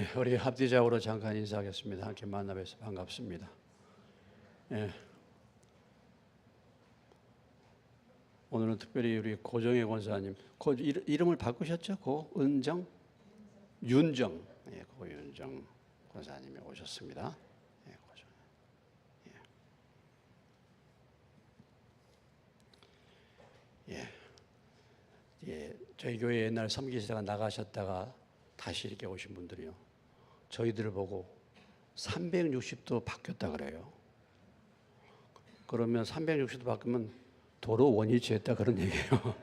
네, 우리 합디작으로 잠깐 인사하겠습니다. 함께 만나뵈서 반갑습니다. 네, 오늘은 특별히 우리 고정혜 권사님, 이름을 바꾸셨죠? 고은정? 윤정. 네, 고윤정 권사님이 오셨습니다. 네, 고정. 예. 예, 저희 교회 옛날 섬기시다가 나가셨다가 다시 이렇게 오신 분들이요, 저희들을 보고 360도 바뀌었다 그래요. 그러면 360도 바뀌면 도로 원위치했다 그런 얘기예요.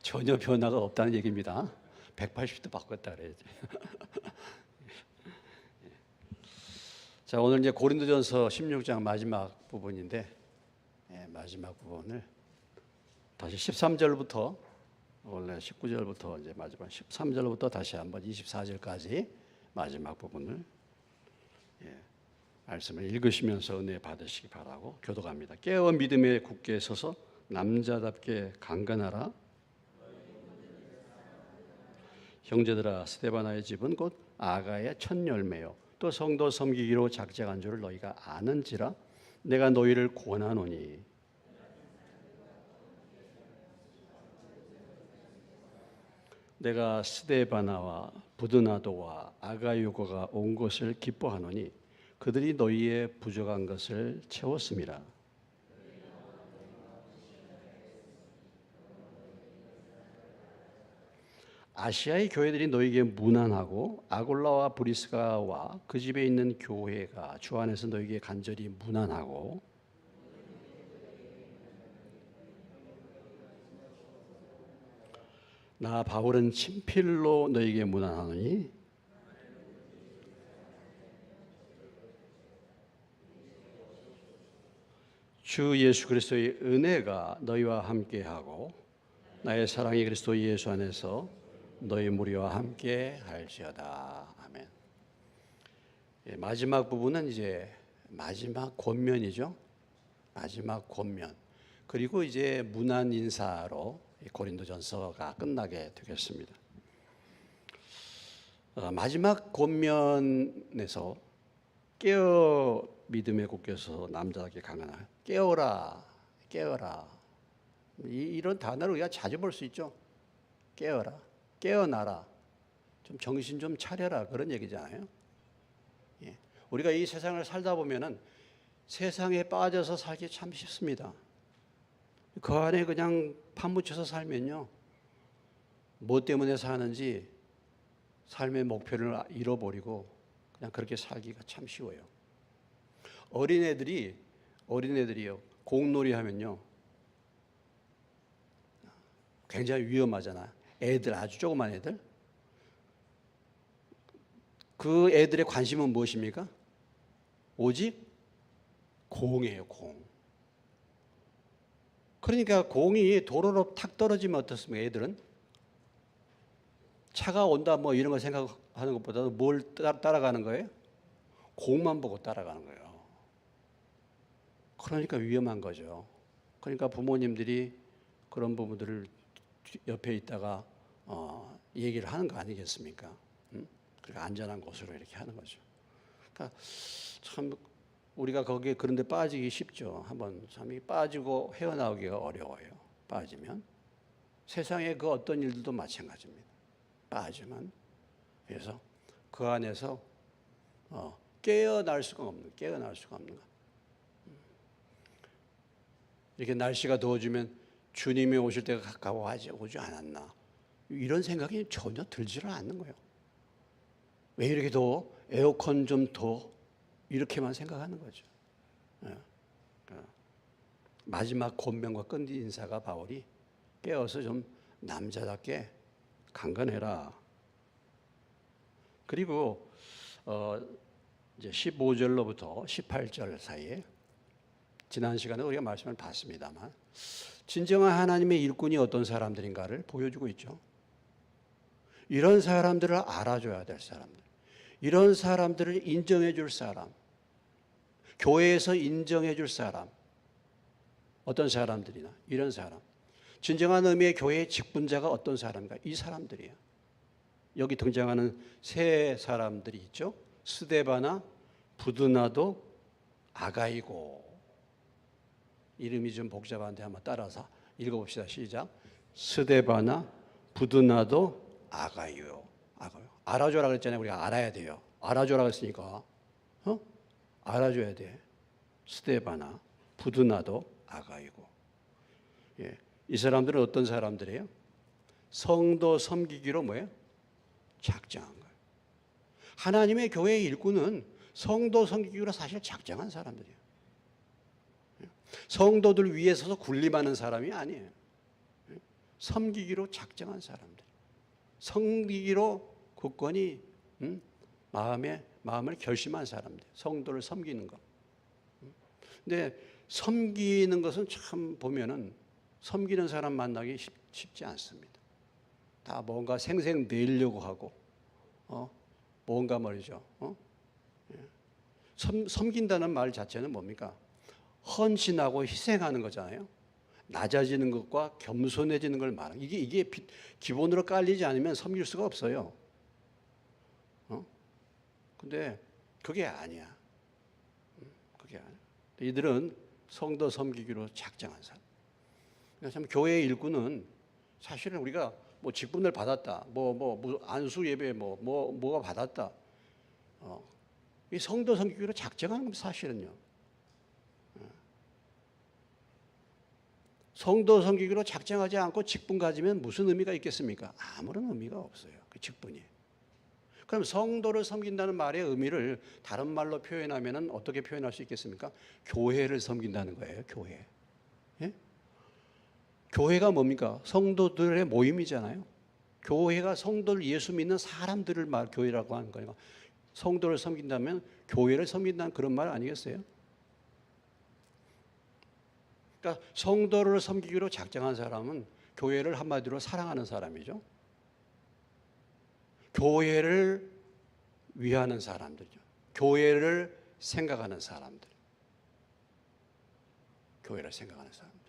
전혀 변화가 없다는 얘기입니다. 180도 바뀌었다 그래야지. 자, 오늘 이제 고린도전서 16장 마지막 부분인데, 마지막 부분을 다시 13절부터, 원래 19절부터 이제 마지막 13절부터 다시 한번 24절까지 마지막 부분을 말씀을 읽으시면서 은혜 받으시기 바라고 교독합니다. 깨어 믿음에 굳게 서서 남자답게 강건하라. 형제들아, 스데바나의 집은 곧 아가의 첫 열매요 또 성도 섬기기로 작정한 줄을 너희가 아는지라. 내가 너희를 권하노니 내가 스데바나와 부드나도와 아가유고가 온 것을 기뻐하노니 그들이 너희의 부족한 것을 채웠음이라. 아시아의 교회들이 너희에게 무난하고 아골라와 브리스가와 그 집에 있는 교회가 주 안에서 너희에게 간절히 무난하고 나 바울은 친필로 너희에게 무난하노니 주 예수 그리스도의 은혜가 너희와 함께하고 나의 사랑이 그리스도 예수 안에서 너희 무리와 함께 할지어다. 아멘. 마지막 부분은 이제 마지막 권면이죠. 마지막 권면. 그리고 이제 문안 인사로 고린도전서가 끝나게 되겠습니다. 마지막 권면에서 깨어 믿음에 굳게 서서 남자답게 강건하라. 깨어라, 깨어라. 이런 단어를 우리가 자주 볼 수 있죠. 깨어라, 깨어나라, 좀 정신 좀 차려라, 그런 얘기잖아요. 예. 우리가 이 세상을 살다 보면은 세상에 빠져서 살기 참 쉽습니다. 그 안에 그냥 파묻혀서 살면요, 뭐 때문에 사는지 삶의 목표를 잃어버리고 그냥 그렇게 살기가 참 쉬워요. 어린애들이요, 공놀이 하면요 굉장히 위험하잖아요. 애들, 아주 조그만 애들. 그 애들의 관심은 무엇입니까? 오직 공이에요, 공. 그러니까 공이 도로로 탁 떨어지면 어떻습니까? 애들은 차가 온다 뭐 이런 거 생각하는 것보다도 뭘 따라가는 거예요? 공만 보고 따라가는 거예요. 그러니까 위험한 거죠. 그러니까 부모님들이 그런 부분들을 옆에 있다가 얘기를 하는 거 아니겠습니까? 그러니까 안전한 곳으로 이렇게 하는 거죠. 그러니까 참 우리가 거기에 그런데 빠지기 쉽죠. 한번 참 빠지고 헤어나오기가 어려워요. 빠지면 세상의 그 어떤 일들도 마찬가지입니다. 빠지면. 그래서 그 안에서 깨어날 수가 없는 거. 이렇게 날씨가 더워지면 주님이 오실 때가 가까워하지 오지 않았나, 이런 생각이 전혀 들지를 않는 거예요. 왜 이렇게 더워? 에어컨 좀 더, 이렇게만 생각하는 거죠. 마지막 권면과 끝 인사가 바울이 깨어서 좀 남자답게 강건해라. 그리고 이제 15절로부터 18절 사이에 지난 시간에 우리가 말씀을 봤습니다만 진정한 하나님의 일꾼이 어떤 사람들인가를 보여주고 있죠. 이런 사람들을 알아줘야 될 사람들, 이런 사람들을 인정해 줄 사람, 교회에서 인정해 줄 사람, 어떤 사람들이나 이런 사람, 진정한 의미의 교회의 직분자가 어떤 사람인가, 이 사람들이에요. 여기 등장하는 세 사람들이 있죠. 스데바나, 부드나도, 아가이고. 이름이 좀 복잡한데 한번 따라서 읽어봅시다. 시작. 스데바나, 부드나도, 아가이요. 알아줘라 그랬잖아요. 우리가 알아야 돼요. 알아줘라 그랬으니까 알아줘야 돼. 스데바나, 부드나도, 아가이고. 예. 이 사람들은 어떤 사람들이에요? 성도 섬기기로 뭐예요? 작정한 거예요. 하나님의 교회의 일꾼은 성도 섬기기로 사실 작정한 사람들이에요. 성도들 위에 서서 군림하는 사람이 아니에요. 섬기기로 작정한 사람들. 섬기기로 굳건히 마음을 결심한 사람들. 성도를 섬기는 것. 근데 섬기는 것은 참 보면은 섬기는 사람 만나기 쉽지 않습니다. 다 뭔가 생색 내려고 하고, 뭔가 말이죠. 섬긴다는 말 자체는 뭡니까? 헌신하고 희생하는 거잖아요. 낮아지는 것과 겸손해지는 걸 말하는. 이게 기본으로 깔리지 않으면 섬길 수가 없어요. 근데 그게 아니야. 그게 아니야. 이들은 성도 섬기기로 작정한 사람. 참 교회의 일꾼은 사실은 우리가 뭐 직분을 받았다, 안수 예배 뭐가 받았다, 이 성도 섬기기로 작정하는 겁니다. 사실은요. 성도 섬기기로 작정하지 않고 직분 가지면 무슨 의미가 있겠습니까? 아무런 의미가 없어요. 그 직분이. 그럼 성도를 섬긴다는 말의 의미를 다른 말로 표현하면 어떻게 표현할 수 있겠습니까? 교회를 섬긴다는 거예요. 교회. 예? 교회가 뭡니까? 성도들의 모임이잖아요. 교회가 성도를 예수 믿는 사람들을 교회라고 하는 거니까 성도를 섬긴다면 교회를 섬긴다는 그런 말 아니겠어요? 그러니까 성도를 섬기기로 작정한 사람은 교회를 한마디로 사랑하는 사람이죠. 교회를 위하는 사람들이죠. 교회를 생각하는 사람들. 교회를 생각하는 사람들.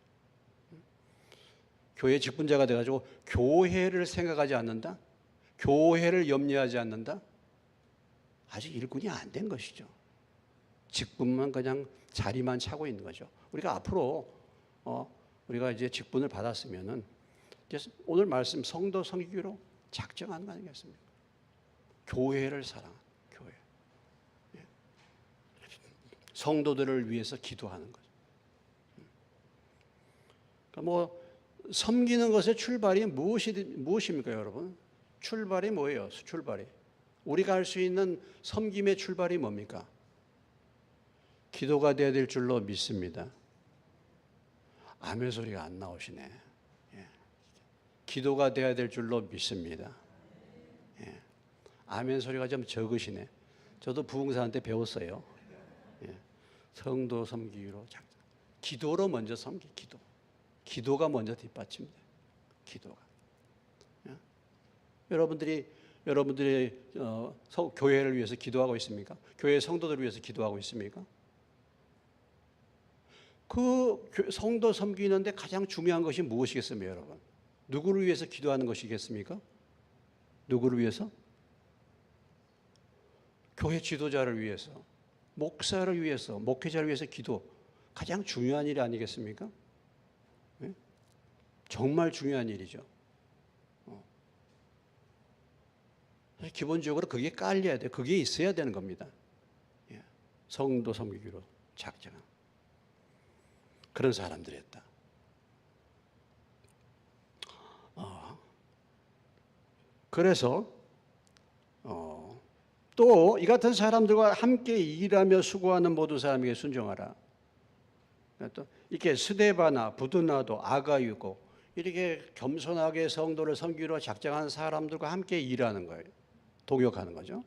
교회 직분자가 돼가지고 교회를 생각하지 않는다? 교회를 염려하지 않는다? 아직 일꾼이 안 된 것이죠. 직분만 그냥 자리만 차고 있는 거죠. 우리가 앞으로 우리가 이제 직분을 받았으면은 오늘 말씀 성도 섬기기로 작정하는 거 아니겠습니까? 교회를 사랑하는 교회. 성도들을 위해서 기도하는 거죠. 그러니까 섬기는 것의 출발이 무엇입니까, 여러분? 출발이 뭐예요? 출발이. 우리가 할 수 있는 섬김의 출발이 뭡니까? 기도가 되어야 될 줄로 믿습니다. 아멘 소리가 안 나오시네. 예. 기도가 되어야 될 줄로 믿습니다. 예. 아멘 소리가 좀 적으시네. 저도 부흥사한테 배웠어요. 예. 성도 섬기기로 작정. 기도로 먼저 기도. 기도가 먼저 뒷받침돼. 기도가. 예? 여러분들이 교회를 위해서 기도하고 있습니까? 교회 성도들을 위해서 기도하고 있습니까? 그 성도 섬기는데 가장 중요한 것이 무엇이겠습니까, 여러분? 누구를 위해서 기도하는 것이겠습니까? 누구를 위해서? 교회 지도자를 위해서, 목사를 위해서, 목회자를 위해서 기도. 가장 중요한 일이 아니겠습니까? 네? 정말 중요한 일이죠. 기본적으로 그게 깔려야 돼. 그게 있어야 되는 겁니다. 예. 성도 섬기기로 작정한 그런 사람들이었다. 그래서 또 이 같은 사람들과 함께 일하며 수고하는 모든 사람에게 순종하라. 또 이렇게 스데바나 부드나도 아가이고 이렇게 겸손하게 성도를 섬기기로 작정한 사람들과 함께 일하는 거예요. 동역하는 거죠.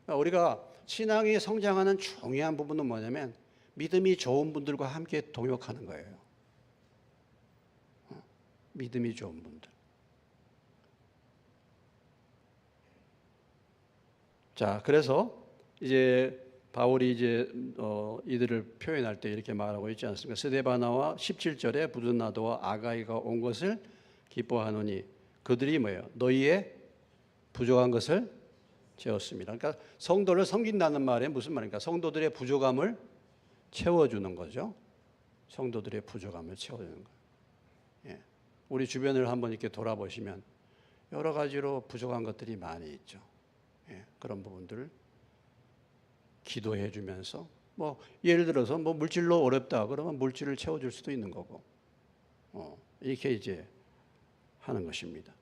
우리가 신앙이 성장하는 중요한 부분은 뭐냐면 믿음이 좋은 분들과 함께 동역하는 거예요. 믿음이 좋은 분들. 자, 그래서 이제 바울이 이들을 표현할 때 이렇게 말하고 있지 않습니까? 스데바나와 17절에 부드나도와 아가이가 온 것을 기뻐하노니 그들이 뭐예요? 너희의 부족한 것을 채웠습니다. 그러니까 성도를 섬긴다는 말에 무슨 말입니까? 성도들의 부족함을 채워주는 거죠. 성도들의 부족함을 채워주는 거. 예. 우리 주변을 한번 이렇게 돌아보시면 여러 가지로 부족한 것들이 많이 있죠. 예. 그런 부분들을 기도해 주면서 뭐 예를 들어서 뭐 물질로 어렵다 그러면 물질을 채워줄 수도 있는 거고 이렇게 이제 하는 것입니다.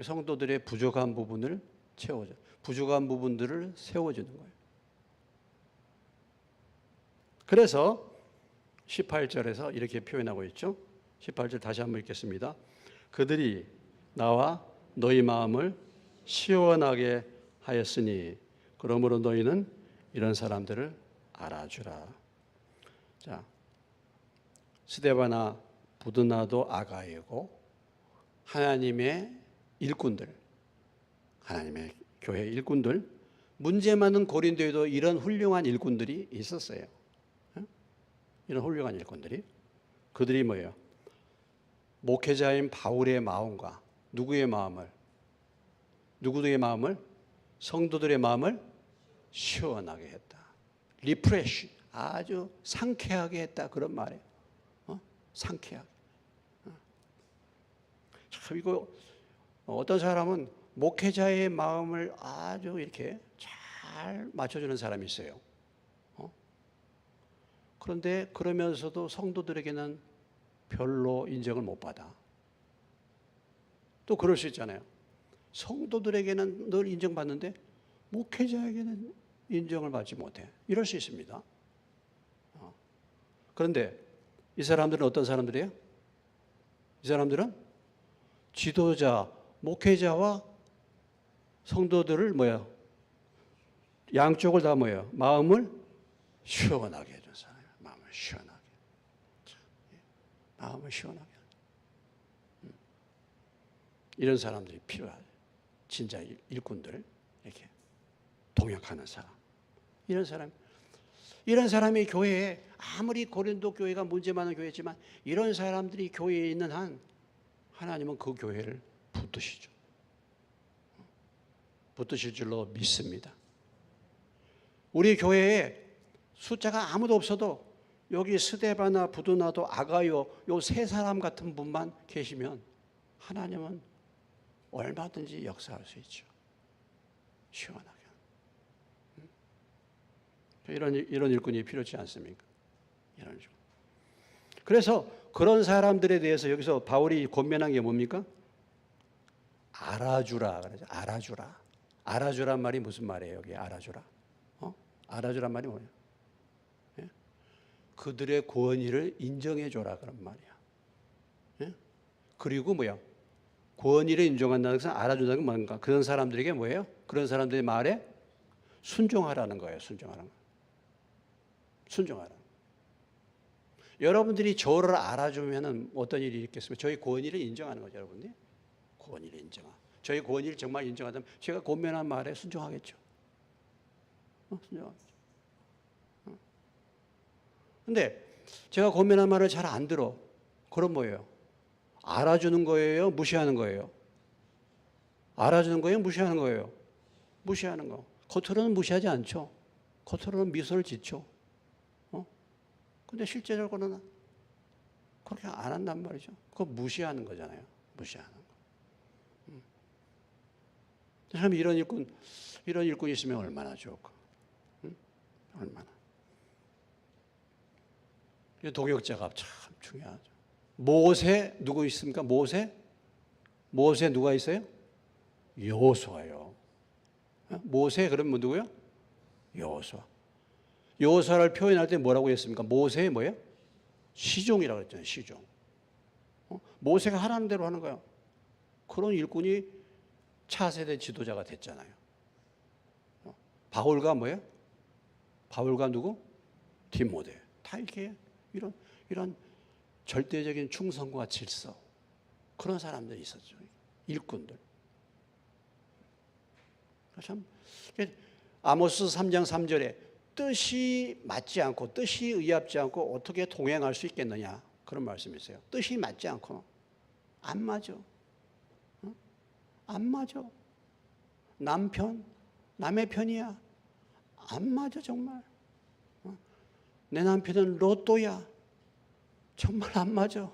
성도들의 부족한 부분을 채워줘, 부족한 부분들을 세워주는 거예요. 그래서 18절에서 이렇게 표현하고 있죠. 18절 다시 한번 읽겠습니다. 그들이 나와 너희 마음을 시원하게 하였으니 그러므로 너희는 이런 사람들을 알아주라. 자, 스데바나 부드나도 아가이고 하나님의 일꾼들, 하나님의 교회 일꾼들, 문제 많은 고린도에도 이런 훌륭한 일꾼들이 있었어요. 이런 훌륭한 일꾼들이. 그들이 뭐예요? 목회자인 바울의 마음과 누구의 마음을? 누구들의 마음을? 성도들의 마음을 시원하게 했다. 리프레쉬, 아주 상쾌하게 했다. 그런 말이에요. 상쾌하게. 참 이거 어떤 사람은 목회자의 마음을 아주 이렇게 잘 맞춰주는 사람이 있어요. 그런데 그러면서도 성도들에게는 별로 인정을 못 받아. 또 그럴 수 있잖아요. 성도들에게는 늘 인정받는데 목회자에게는 인정을 받지 못해. 이럴 수 있습니다. 그런데 이 사람들은 어떤 사람들이에요? 이 사람들은 지도자, 목회자와 성도들을 뭐야? 양쪽을 다 뭐야? 마음을 시원하게 해준 사람이에요. 마음을 시원하게. 마음을 시원하게. 이런 사람들이 필요하죠. 진짜 일꾼들 이렇게 동역하는 사람. 이런 사람이 교회에 아무리 고린도 교회가 문제 많은 교회지만 이런 사람들이 교회에 있는 한 하나님은 그 교회를 붙드시죠. 붙드실 줄로 믿습니다. 우리 교회에 숫자가 아무도 없어도 여기 스데바나 부두나도 아가요 요 세 사람 같은 분만 계시면 하나님은 얼마든지 역사할 수 있죠. 시원하게. 이런 일꾼이 필요치 않습니까? 이런 일꾼. 그래서 그런 사람들에 대해서 여기서 바울이 권면한 게 뭡니까? 알아주라 그러죠. 알아주라. 알아주란 말이 무슨 말이에요? 여기 알아주라. 알아주란 말이 뭐예요? 예? 그들의 권위를 인정해줘라 그런 말이야. 예? 그리고 뭐야? 권위를 인정한다는 것은 알아준다는 건 뭔가? 그런 사람들에게 뭐예요? 그런 사람들의 말에 순종하라는 거예요. 순종하라는 거예요. 순종하라. 여러분들이 저를 알아주면 어떤 일이 있겠습니까? 저희 권위를 인정하는 거죠, 여러분들. 권위를 인정하. 저희 권위를 정말 인정하다면 제가 권면한 말에 순종하겠죠. 순종하겠죠. 근데 제가 권면한 말을 잘 안 들어. 그럼 뭐예요? 알아주는 거예요? 무시하는 거예요? 알아주는 거예요? 무시하는 거예요? 무시하는 거. 겉으로는 무시하지 않죠. 겉으로는 미소를 짓죠. 근데 실제적으로는 그렇게 안 한단 말이죠. 그거 무시하는 거잖아요. 무시하는 거. 참 이런 일꾼이 있으면 얼마나 좋을까. 얼마나. 동역자가 참 중요하죠. 모세 누구 있습니까? 모세 누가 있어요? 여호수아요. 모세 그러면 누구요? 여호수아. 여호수아를 표현할 때 뭐라고 했습니까? 모세의 뭐예요? 시종이라고 했잖아요. 시종. 모세가 하라는 대로 하는 거예요. 그런 일꾼이 차세대 지도자가 됐잖아요. 바울과 뭐예요? 바울과 누구? 디모데. 다 이렇게 이런 절대적인 충성과 질서 그런 사람들이 있었죠. 일꾼들. 참 아모스 3장 3절에 뜻이 맞지 않고 뜻이 의합지 않고 어떻게 동행할 수 있겠느냐 그런 말씀이 있어요. 뜻이 맞지 않고 안 맞아. 안 맞아. 남편, 남의 편이야. 안 맞아 정말. 내 남편은 로또야. 정말 안 맞아.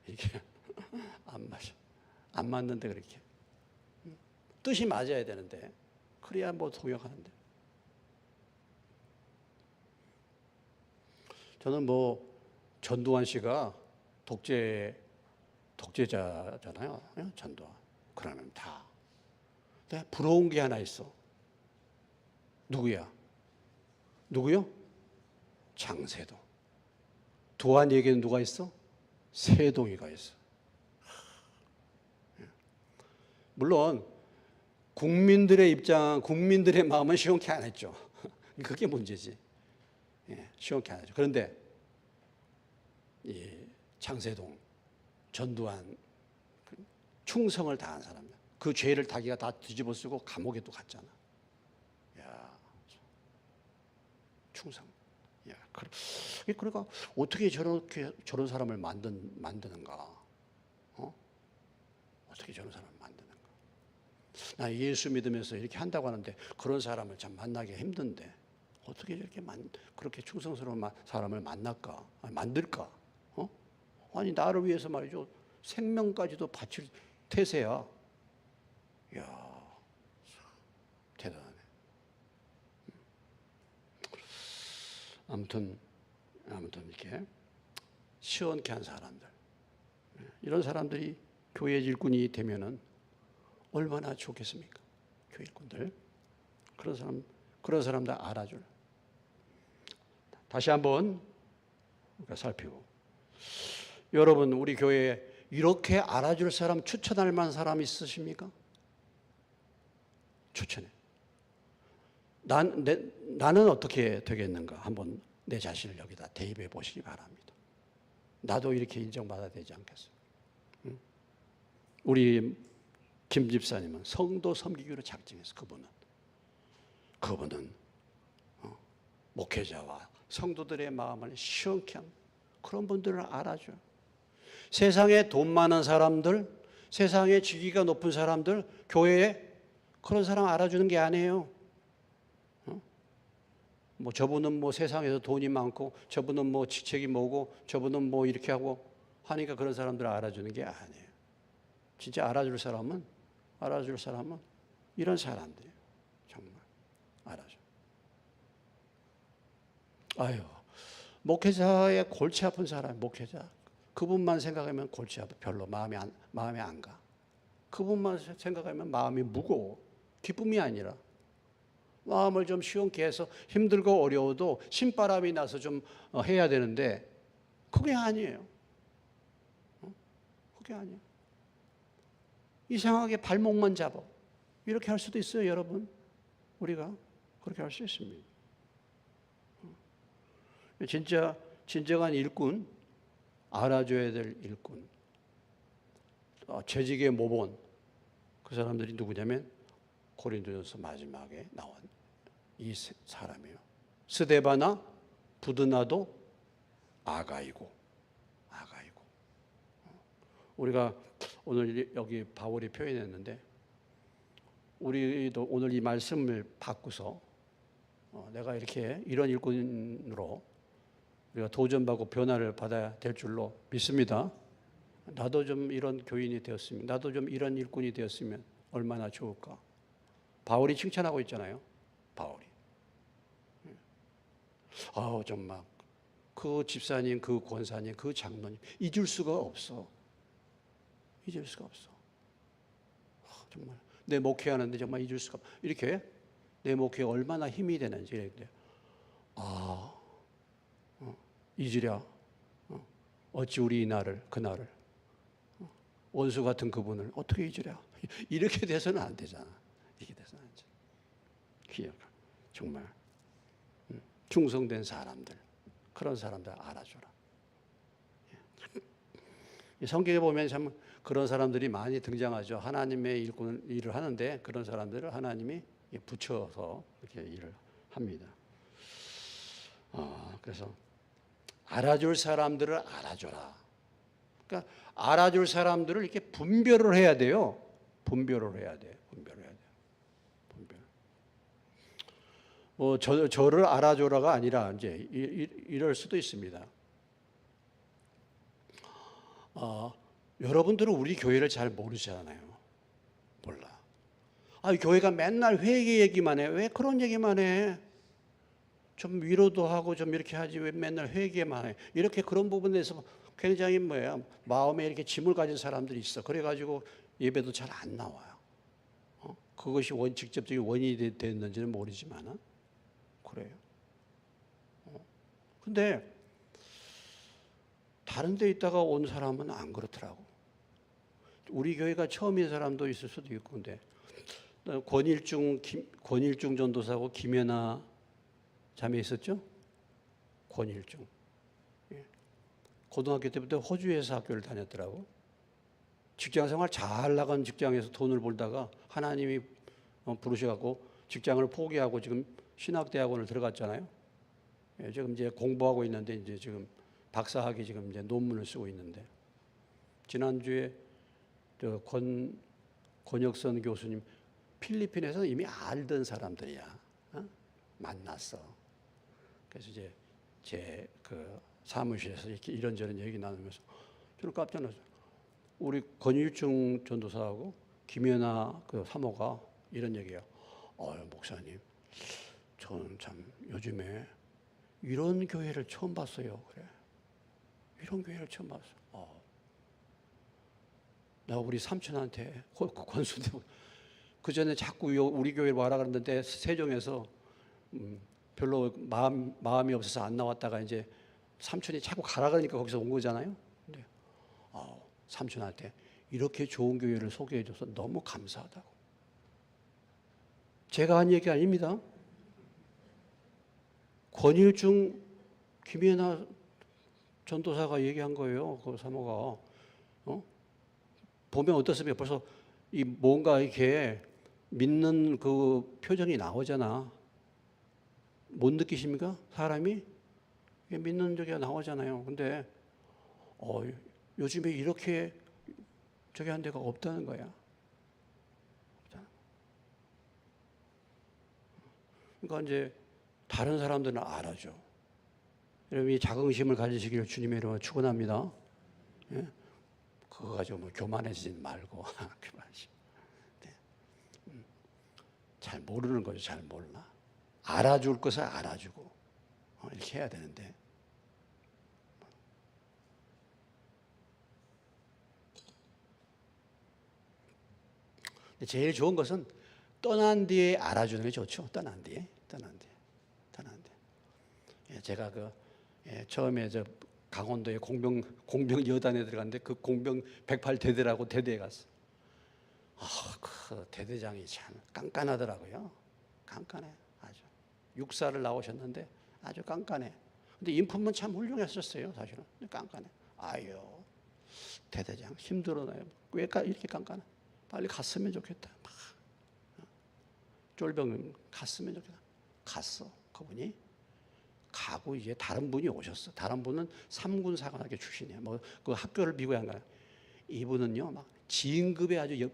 이게 안 맞아. 안 맞는데 그렇게. 뜻이 맞아야 되는데 그래야 뭐 통역하는데. 저는 뭐 전두환 씨가 독재자잖아요. 전두환. 그러면 다. 내가 부러운 게 하나 있어. 누구야? 누구요? 장세동. 두한 얘기는 누가 있어? 세동이가 있어. 물론 국민들의 입장, 국민들의 마음은 시원케 안 했죠. 그게 문제지. 시원케 안 했죠. 그런데 이 장세동, 전두환 충성을 다한 사람이야. 그 죄를 자기가 다 뒤집어 쓰고 감옥에도 갔잖아. 야, 충성. 야, 그러니까 어떻게 저런 사람을 만드는가? 어떻게 저런 사람을 만드는가? 나 예수 믿으면서 이렇게 한다고 하는데 그런 사람을 참 만나기 힘든데 어떻게 저렇게 그렇게 충성스러운 사람을 만들까? 아니 나를 위해서 말이죠 생명까지도 바칠 태세야. 이야 대단하네. 아무튼 이렇게 시원케 한 사람들, 이런 사람들이 교회 일꾼이 되면은 얼마나 좋겠습니까? 교회 일꾼들 그런 사람들 알아줄. 다시 한번 우리가 살피고, 여러분 우리 교회에 이렇게 알아줄 사람, 추천할 만한 사람 있으십니까? 추천해. 나는 어떻게 되겠는가? 한번 내 자신을 여기다 대입해 보시기 바랍니다. 나도 이렇게 인정받아야 되지 않겠어요? 우리 김 집사님은 성도 섬기기로 작정했어. 그분은 목회자와 성도들의 마음을 시원케 하는 그런 분들을 알아줘요. 세상에 돈 많은 사람들, 세상에 직위가 높은 사람들, 교회에 그런 사람 알아주는 게 아니에요. 뭐 저분은 뭐 세상에서 돈이 많고, 저분은 뭐 직책이 뭐고, 저분은 뭐 이렇게 하고 하니까 그런 사람들을 알아주는 게 아니에요. 진짜 알아줄 사람은 이런 사람들이에요. 정말 알아줘. 아유, 목회자의 골치 아픈 사람, 목회자. 그분만 생각하면 골치 아파. 별로 마음에 안 가. 그분만 생각하면 마음이 무거워. 기쁨이 아니라. 마음을 좀 시원케 해서 힘들고 어려워도 신바람이 나서 좀 해야 되는데 그게 아니에요. 그게 아니에요. 이상하게 발목만 잡아. 이렇게 할 수도 있어요, 여러분. 우리가 그렇게 할 수 있습니다. 진짜 진정한 일꾼, 알아줘야 될 일꾼, 재직의 모본, 그 사람들이 누구냐면 고린도전서 마지막에 나온 이 사람이에요. 스데바나, 부드나도, 아가이고. 우리가 오늘 여기 바울이 표현했는데, 우리도 오늘 이 말씀을 받고서 내가 이렇게 이런 일꾼으로 우리가 도전받고 변화를 받아야 될 줄로 믿습니다. 나도 좀 이런 교인이 되었으면, 나도 좀 이런 일꾼이 되었으면 얼마나 좋을까. 바울이 칭찬하고 있잖아요. 바울이. 좀 막 그 집사님, 그 권사님, 그 장로님 잊을 수가 없어. 정말 내 목회하는데 정말 잊을 수가 없어. 이렇게 내 목회에 얼마나 힘이 되는지 이렇게. 잊으랴. 어찌 우리 그날을 원수 같은 그분을 어떻게 잊으랴. 이렇게 돼서는 안 되잖아. 이렇게 돼서는 안 돼. 기억. 정말 충성된 사람들, 그런 사람들 알아줘라. 성경에 보면 참 그런 사람들이 많이 등장하죠. 하나님의 일을 하는데 그런 사람들을 하나님이 붙여서 이렇게 일을 합니다. 그래서 알아줄 사람들을 알아줘라. 그러니까 알아줄 사람들을 이렇게 분별을 해야 돼요. 분별을 해야 돼. 분별을 해야 돼. 분별. 저를 알아줘라가 아니라 이제 이럴 수도 있습니다. 여러분들은 우리 교회를 잘 모르잖아요. 몰라. 교회가 맨날 회개 얘기만 해. 왜 그런 얘기만 해? 좀 위로도 하고 좀 이렇게 하지 왜 맨날 회개만 해? 이렇게 그런 부분에서 굉장히 마음에 이렇게 짐을 가진 사람들이 있어. 그래가지고 예배도 잘 안 나와요. 그것이 직접적인 원인이 됐는지는 모르지만 그래요. 근데 다른 데 있다가 온 사람은 안 그렇더라고. 우리 교회가 처음인 사람도 있을 수도 있고, 근데 권일중 전도사하고 김연아 자매 있었죠? 권일중. 고등학교 때부터 호주에서 학교를 다녔더라고. 직장생활 잘 나간 직장에서 돈을 벌다가 하나님이 부르셔갖고 직장을 포기하고 지금 신학대학원을 들어갔잖아요. 지금 이제 공부하고 있는데 이제 지금 박사학위 지금 이제 논문을 쓰고 있는데 지난주에 권혁선 교수님 필리핀에서 이미 알던 사람들이야. 만났어. 그래서 이제 제 사무실에서 이렇게 이런저런 얘기 나누면서 저는 깜짝 놀랐어요. 우리 권일중 전도사하고 김연아 사모가 이런 얘기예요. 목사님, 저는 참 요즘에 이런 교회를 처음 봤어요. 그래. 이런 교회를 처음 봤어. 나 우리 삼촌한테 권수대 그 전에 자꾸 우리 교회를 와라 그랬는데 세종에서 별로 마음이 없어서 안 나왔다가 이제 삼촌이 자꾸 가라 그러니까 거기서 온 거잖아요. 근데 삼촌한테 이렇게 좋은 교회를 소개해줘서 너무 감사하다고. 제가 한 얘기 아닙니다. 권일중 김연아 전도사가 얘기한 거예요. 그 사모가. 보면 어떻습니까? 벌써 뭔가 이렇게 믿는 그 표정이 나오잖아. 못 느끼십니까? 사람이 믿는 적이 나오잖아요. 근데 요즘에 이렇게 저기 한 데가 없다는 거야. 그러니까 이제 다른 사람들은 알아줘. 여러분 이 자긍심을 가지시기를 주님의 이름으로 축원합니다. 예? 그거 가지고 교만해지지 말고 교만하지. 네. 잘 모르는 거죠. 잘 몰라. 알아줄 것을 알아주고 이렇게 해야 되는데. 제일 좋은 것은 떠난 뒤에 알아주는 게 좋죠. 떠난 뒤에. 제가 처음에 강원도에 공병 여단에 들어갔는데 그 공병 108대대라고 대대에 갔어. 그 대대장이 참 깐깐하더라고요. 깐깐해. 아주. 육사를 나오셨는데 아주 깐깐해. 근데 인품은 참 훌륭했었어요, 사실은. 깐깐해. 대대장 힘들어요. 왜 이렇게 깐깐해? 빨리 갔으면 좋겠다. 쫄병 갔으면 좋겠다. 갔어, 그분이. 가고 이제 다른 분이 오셨어. 다른 분은 3군 사관학교 출신이야. 그 학교를 비교한 거야. 이분은요, 막 진급에 아주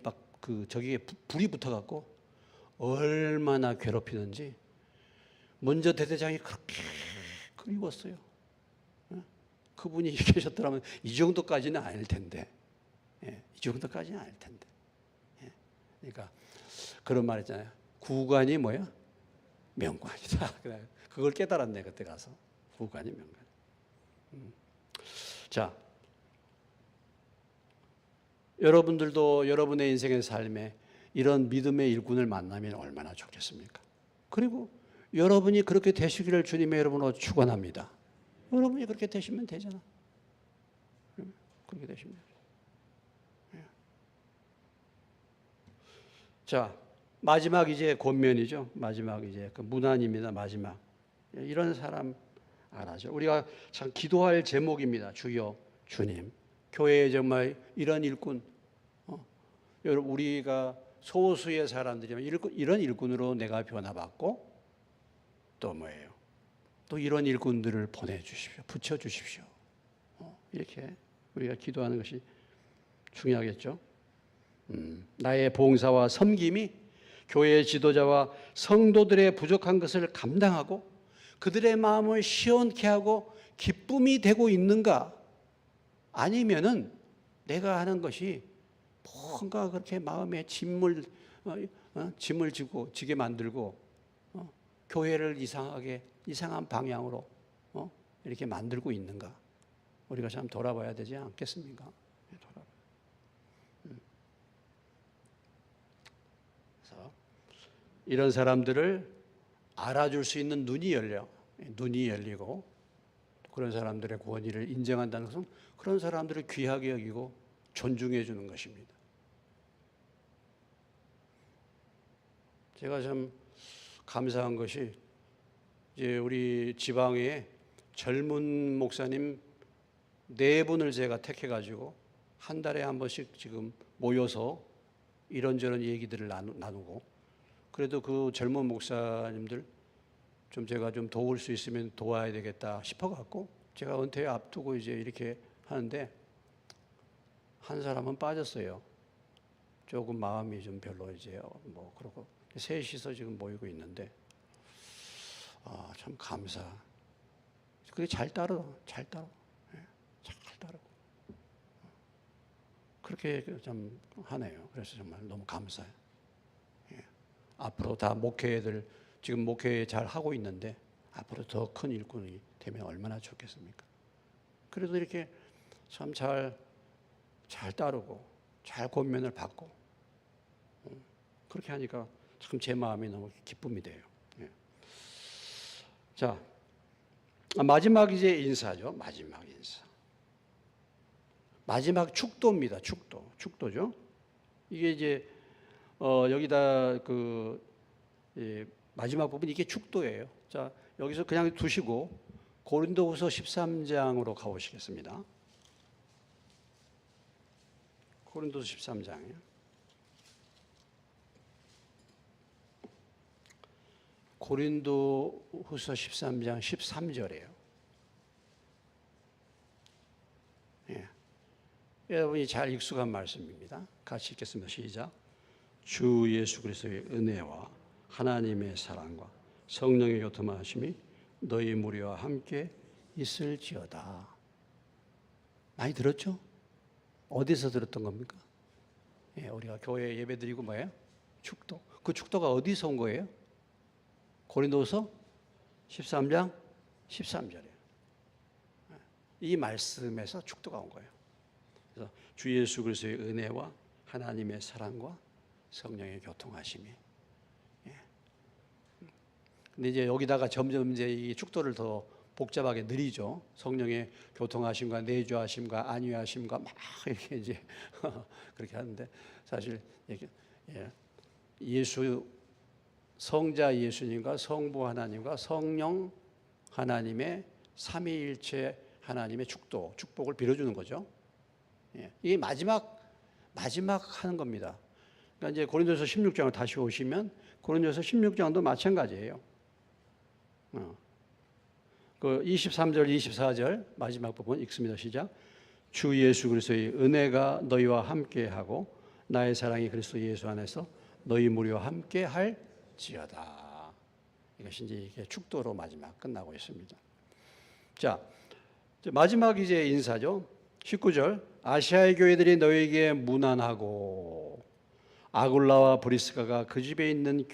저기에 불이 붙어갖고 얼마나 괴롭히는지. 먼저 대대장이 그렇게 그리웠어요. 그분이 계셨더라면 이 정도까지는 아닐 텐데. 이 정도까지는 아닐 텐데. 그러니까 그런 말 있잖아요. 구관이 뭐야? 명관이다. 그걸 깨달았네, 그때 가서. 구관이 명관. 자, 여러분들도 여러분의 인생의 삶에 이런 믿음의 일꾼을 만나면 얼마나 좋겠습니까? 그리고 여러분이 그렇게 되시기를 주님의 이름으로 축원합니다. 여러분이 그렇게 되시면 되잖아. 그렇게 되시면 되죠. 자, 마지막 이제 권면이죠. 마지막 이제 문안입니다. 마지막. 이런 사람 알아죠. 우리가 참 기도할 제목입니다. 주여, 주님. 교회에 정말 이런 일꾼, 여러분 우리가 소수의 사람들이면 이런 일꾼으로 내가 변화받고 또 뭐예요? 또 이런 일꾼들을 보내주십시오. 붙여주십시오. 이렇게 우리가 기도하는 것이 중요하겠죠. 나의 봉사와 섬김이 교회 지도자와 성도들의 부족한 것을 감당하고 그들의 마음을 시원케 하고 기쁨이 되고 있는가? 아니면은 내가 하는 것이 뭔가 그렇게 마음에 짐을 지게 만들고 교회를 이상한 방향으로 이렇게 만들고 있는가? 우리가 참 돌아봐야 되지 않겠습니까? 그래서 이런 사람들을 알아줄 수 있는 눈이 열리고 그런 사람들의 권위를 인정한다는 것은 그런 사람들을 귀하게 여기고 존중해 주는 것입니다. 제가 참 감사한 것이 이제 우리 지방에 젊은 목사님 4분을 제가 택해가지고 한 달에 한 번씩 지금 모여서 이런저런 얘기들을 나누고 그래도 그 젊은 목사님들 좀 제가 좀 도울 수 있으면 도와야 되겠다 싶어갖고 제가 은퇴 앞두고 이제 이렇게 하는데 한 사람은 빠졌어요. 조금 마음이 좀 별로 이제 뭐 그러고 셋이서 지금 모이고 있는데 참 감사. 그게 잘 따르고 그렇게 좀 하네요. 그래서 정말 너무 감사해요. 앞으로 다 목회들 지금 목회 잘 하고 있는데 앞으로 더 큰 일꾼이 되면 얼마나 좋겠습니까? 그래도 이렇게 참 잘 따르고 잘 권면을 받고 그렇게 하니까 참 제 마음이 너무 기쁨이 돼요. 자, 마지막 이제 인사죠. 마지막 인사. 마지막 축도입니다. 축도죠. 이게 이제 여기다 마지막 부분 이게 축도예요. 자, 여기서 그냥 두시고 고린도후서 13장으로 가보시겠습니다. 고린도서 13장이요. 고린도후서 13장 13절이에요. 여러분이 잘 익숙한 말씀입니다. 같이 읽겠습니다. 시작. 주 예수 그리스도의 은혜와 하나님의 사랑과 성령의 교통하심이 너희 무리와 함께 있을지어다. 많이 들었죠? 어디서 들었던 겁니까? 우리가 교회 예배드리고 뭐예요? 축도. 그 축도가 어디서 온 거예요? 고린도서 13장 13절이에요. 이 말씀에서 축도가 온 거예요. 그래서 주 예수 그리스도의 은혜와 하나님의 사랑과 성령의 교통하심이. 근데 이제 여기다가 점점 이제 이 축도를 더 복잡하게 늘리죠. 성령의 교통하심과 내주하심과 안위하심과 막 이렇게 이제 그렇게 하는데 사실 성자 예수님과 성부 하나님과 성령 하나님의 삼위일체 하나님의 축복을 빌어주는 거죠. 이게 마지막 하는 겁니다. 그러니까 이제 고린도서 16장을 다시 오시면 고린도서 16장도 마찬가지예요. 그 23절, 24절 마지막 부분 읽습니다. 시작. 주 예수 그리스도의 은혜가 너희와 함께하고 나의 사랑이 그리스도 예수 안에서 너희 무리와 함께 할지어다. 이것이 이제 이게 축도로 마지막 끝나고 있습니다. 자, 마지막 이제 인사죠. 19절. 아시아의 교회들이 너희에게 문안하고 아굴라와 브리스가와 그 집에 있는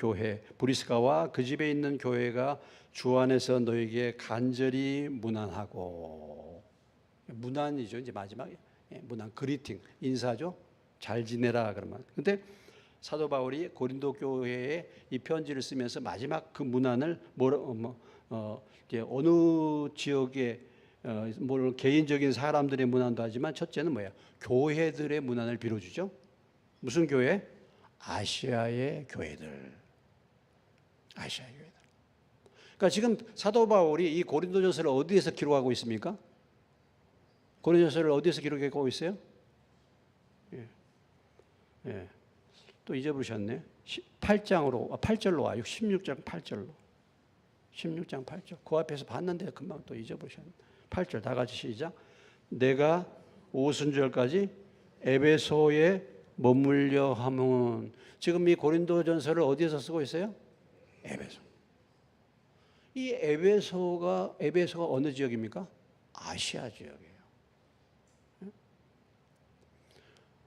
교회가 주 안에서 너희에게 간절히 문안하고. 문안이죠. 이제 마지막에 문안 그리팅 인사죠. 잘 지내라 그러면. 근데 사도 바울이 고린도 교회에 이 편지를 쓰면서 마지막 그 문안을 어느 지역의 개인적인 사람들의 문안도 하지만 첫째는 뭐예요? 교회들의 문안을 빌어주죠. 무슨 교회? 아시아의 교회들. 그러니까 지금 사도 바울이 이 고린도전서를 어디에서 기록하고 있습니까? 고린도전서를 어디에서 기록하고 있어요? 또 잊어버리셨네. 8절로 와요. 16장 8절로. 16장 8절. 그 앞에서 봤는데 금방 또 잊어버리셨네. 8절 다 같이 시작. 내가 오순절까지 에베소에 머물려 함은 지금 이 고린도전서를 어디에서 쓰고 있어요? 에베소. 이 에베소가 어느 지역입니까? 아시아 지역이에요.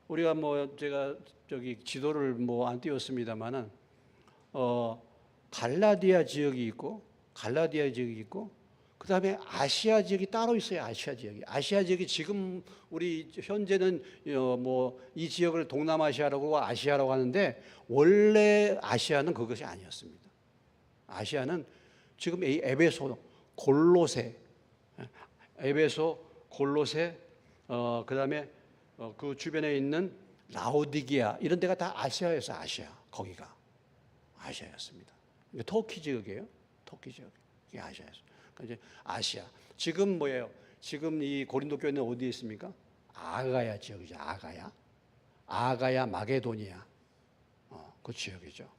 우리가 뭐 제가 저기 지도를 뭐 안 띄웠습니다만은 갈라디아 지역이 있고 그다음에 아시아 지역이 따로 있어요. 아시아 지역이 지금 우리 현재는 뭐 이 지역을 동남아시아라고 아시아라고 하는데 원래 아시아는 그것이 아니었습니다. 아시아는 지금 이 에베소, 골로새, 그다음에 그 주변에 있는 라오디게아 이런 데가 다 아시아였어요. 거기가 아시아였습니다. 터키 지역이에요. 터키 지역. 이게 아시아였어요. 그러니까 이제 아시아. 지금 뭐예요? 지금 이 고린도 교회는 어디에 있습니까? 아가야 지역이죠. 아가야 마게도니아. 그 지역이죠.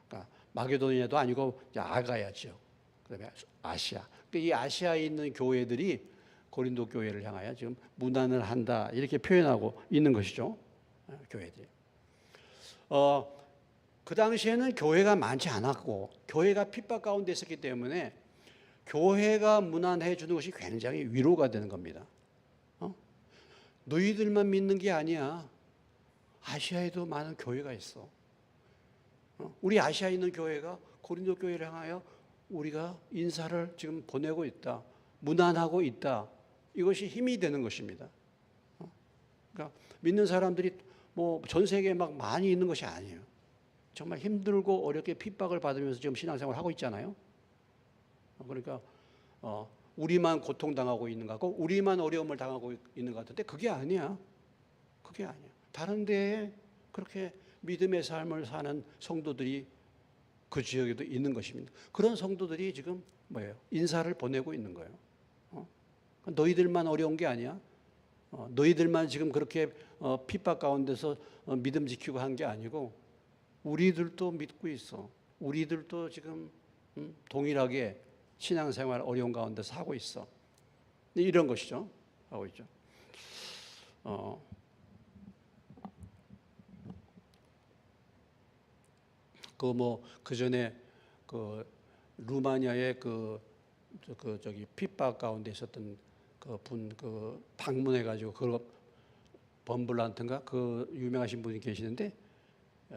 그러니까 마게도니아도 아니고 아가야 지역. 그다음에 아시아. 그러니까 이 아시아에 있는 교회들이 고린도 교회를 향하여 지금 문안을 한다 이렇게 표현하고 있는 것이죠. 교회들이. 그 당시에는 교회가 많지 않았고 교회가 핍박 가운데 있었기 때문에 교회가 문안해 주는 것이 굉장히 위로가 되는 겁니다. 너희들만 믿는 게 아니야. 아시아에도 많은 교회가 있어. 우리 아시아에 있는 교회가 고린도 교회를 향하여 우리가 인사를 지금 보내고 있다. 문안하고 있다. 이것이 힘이 되는 것입니다. 그러니까 믿는 사람들이 뭐 전 세계에 막 많이 있는 것이 아니에요. 정말 힘들고 어렵게 핍박을 받으면서 지금 신앙생활을 하고 있잖아요. 그러니까 우리만 고통당하고 있는 것 같고 우리만 어려움을 당하고 있는 것 같은데 그게 아니야. 다른 데에 그렇게 믿음의 삶을 사는 성도들이 그 지역에도 있는 것입니다. 그런 성도들이 지금 뭐예요? 인사를 보내고 있는 거예요. 너희들만 어려운 게 아니야. 너희들만 지금 그렇게 핍박 가운데서 믿음 지키고 한 게 아니고 우리들도 믿고 있어. 우리들도 지금 동일하게 신앙생활 어려운 가운데서 하고 있어. 이런 것이죠. 하고 있죠. 그 전에 그 루마니아의 저기 핍박 가운데 있었던 그 방문해 가지고 그 범블란트인가 그 유명하신 분이 계시는데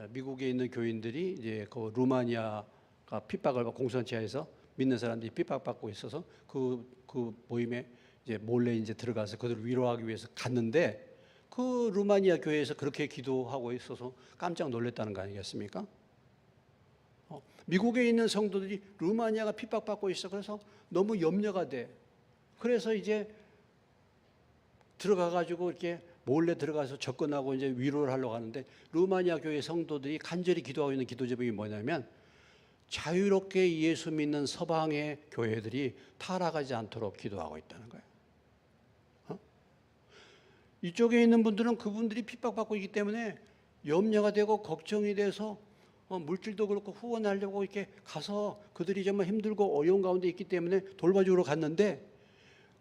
미국에 있는 교인들이 이제 그 루마니아가 핍박을 공산치하에서 믿는 사람들이 핍박받고 있어서 그 모임에 이제 몰래 이제 들어가서 그들을 위로하기 위해서 갔는데 그 루마니아 교회에서 그렇게 기도하고 있어서 깜짝 놀랐다는 거 아니겠습니까? 미국에 있는 성도들이 루마니아가 핍박받고 있어. 그래서 너무 염려가 돼. 그래서 이제 들어가가지고 이렇게 몰래 들어가서 접근하고 이제 위로를 하려고 하는데 루마니아 교회 성도들이 간절히 기도하고 있는 기도 제목이 뭐냐면 자유롭게 예수 믿는 서방의 교회들이 타락하지 않도록 기도하고 있다는 거예요. 이쪽에 있는 분들은 그분들이 핍박받고 있기 때문에 염려가 되고 걱정이 돼서 물질도 그렇고 후원하려고 이렇게 가서 그들이 정말 힘들고 어려운 가운데 있기 때문에 돌봐주러 갔는데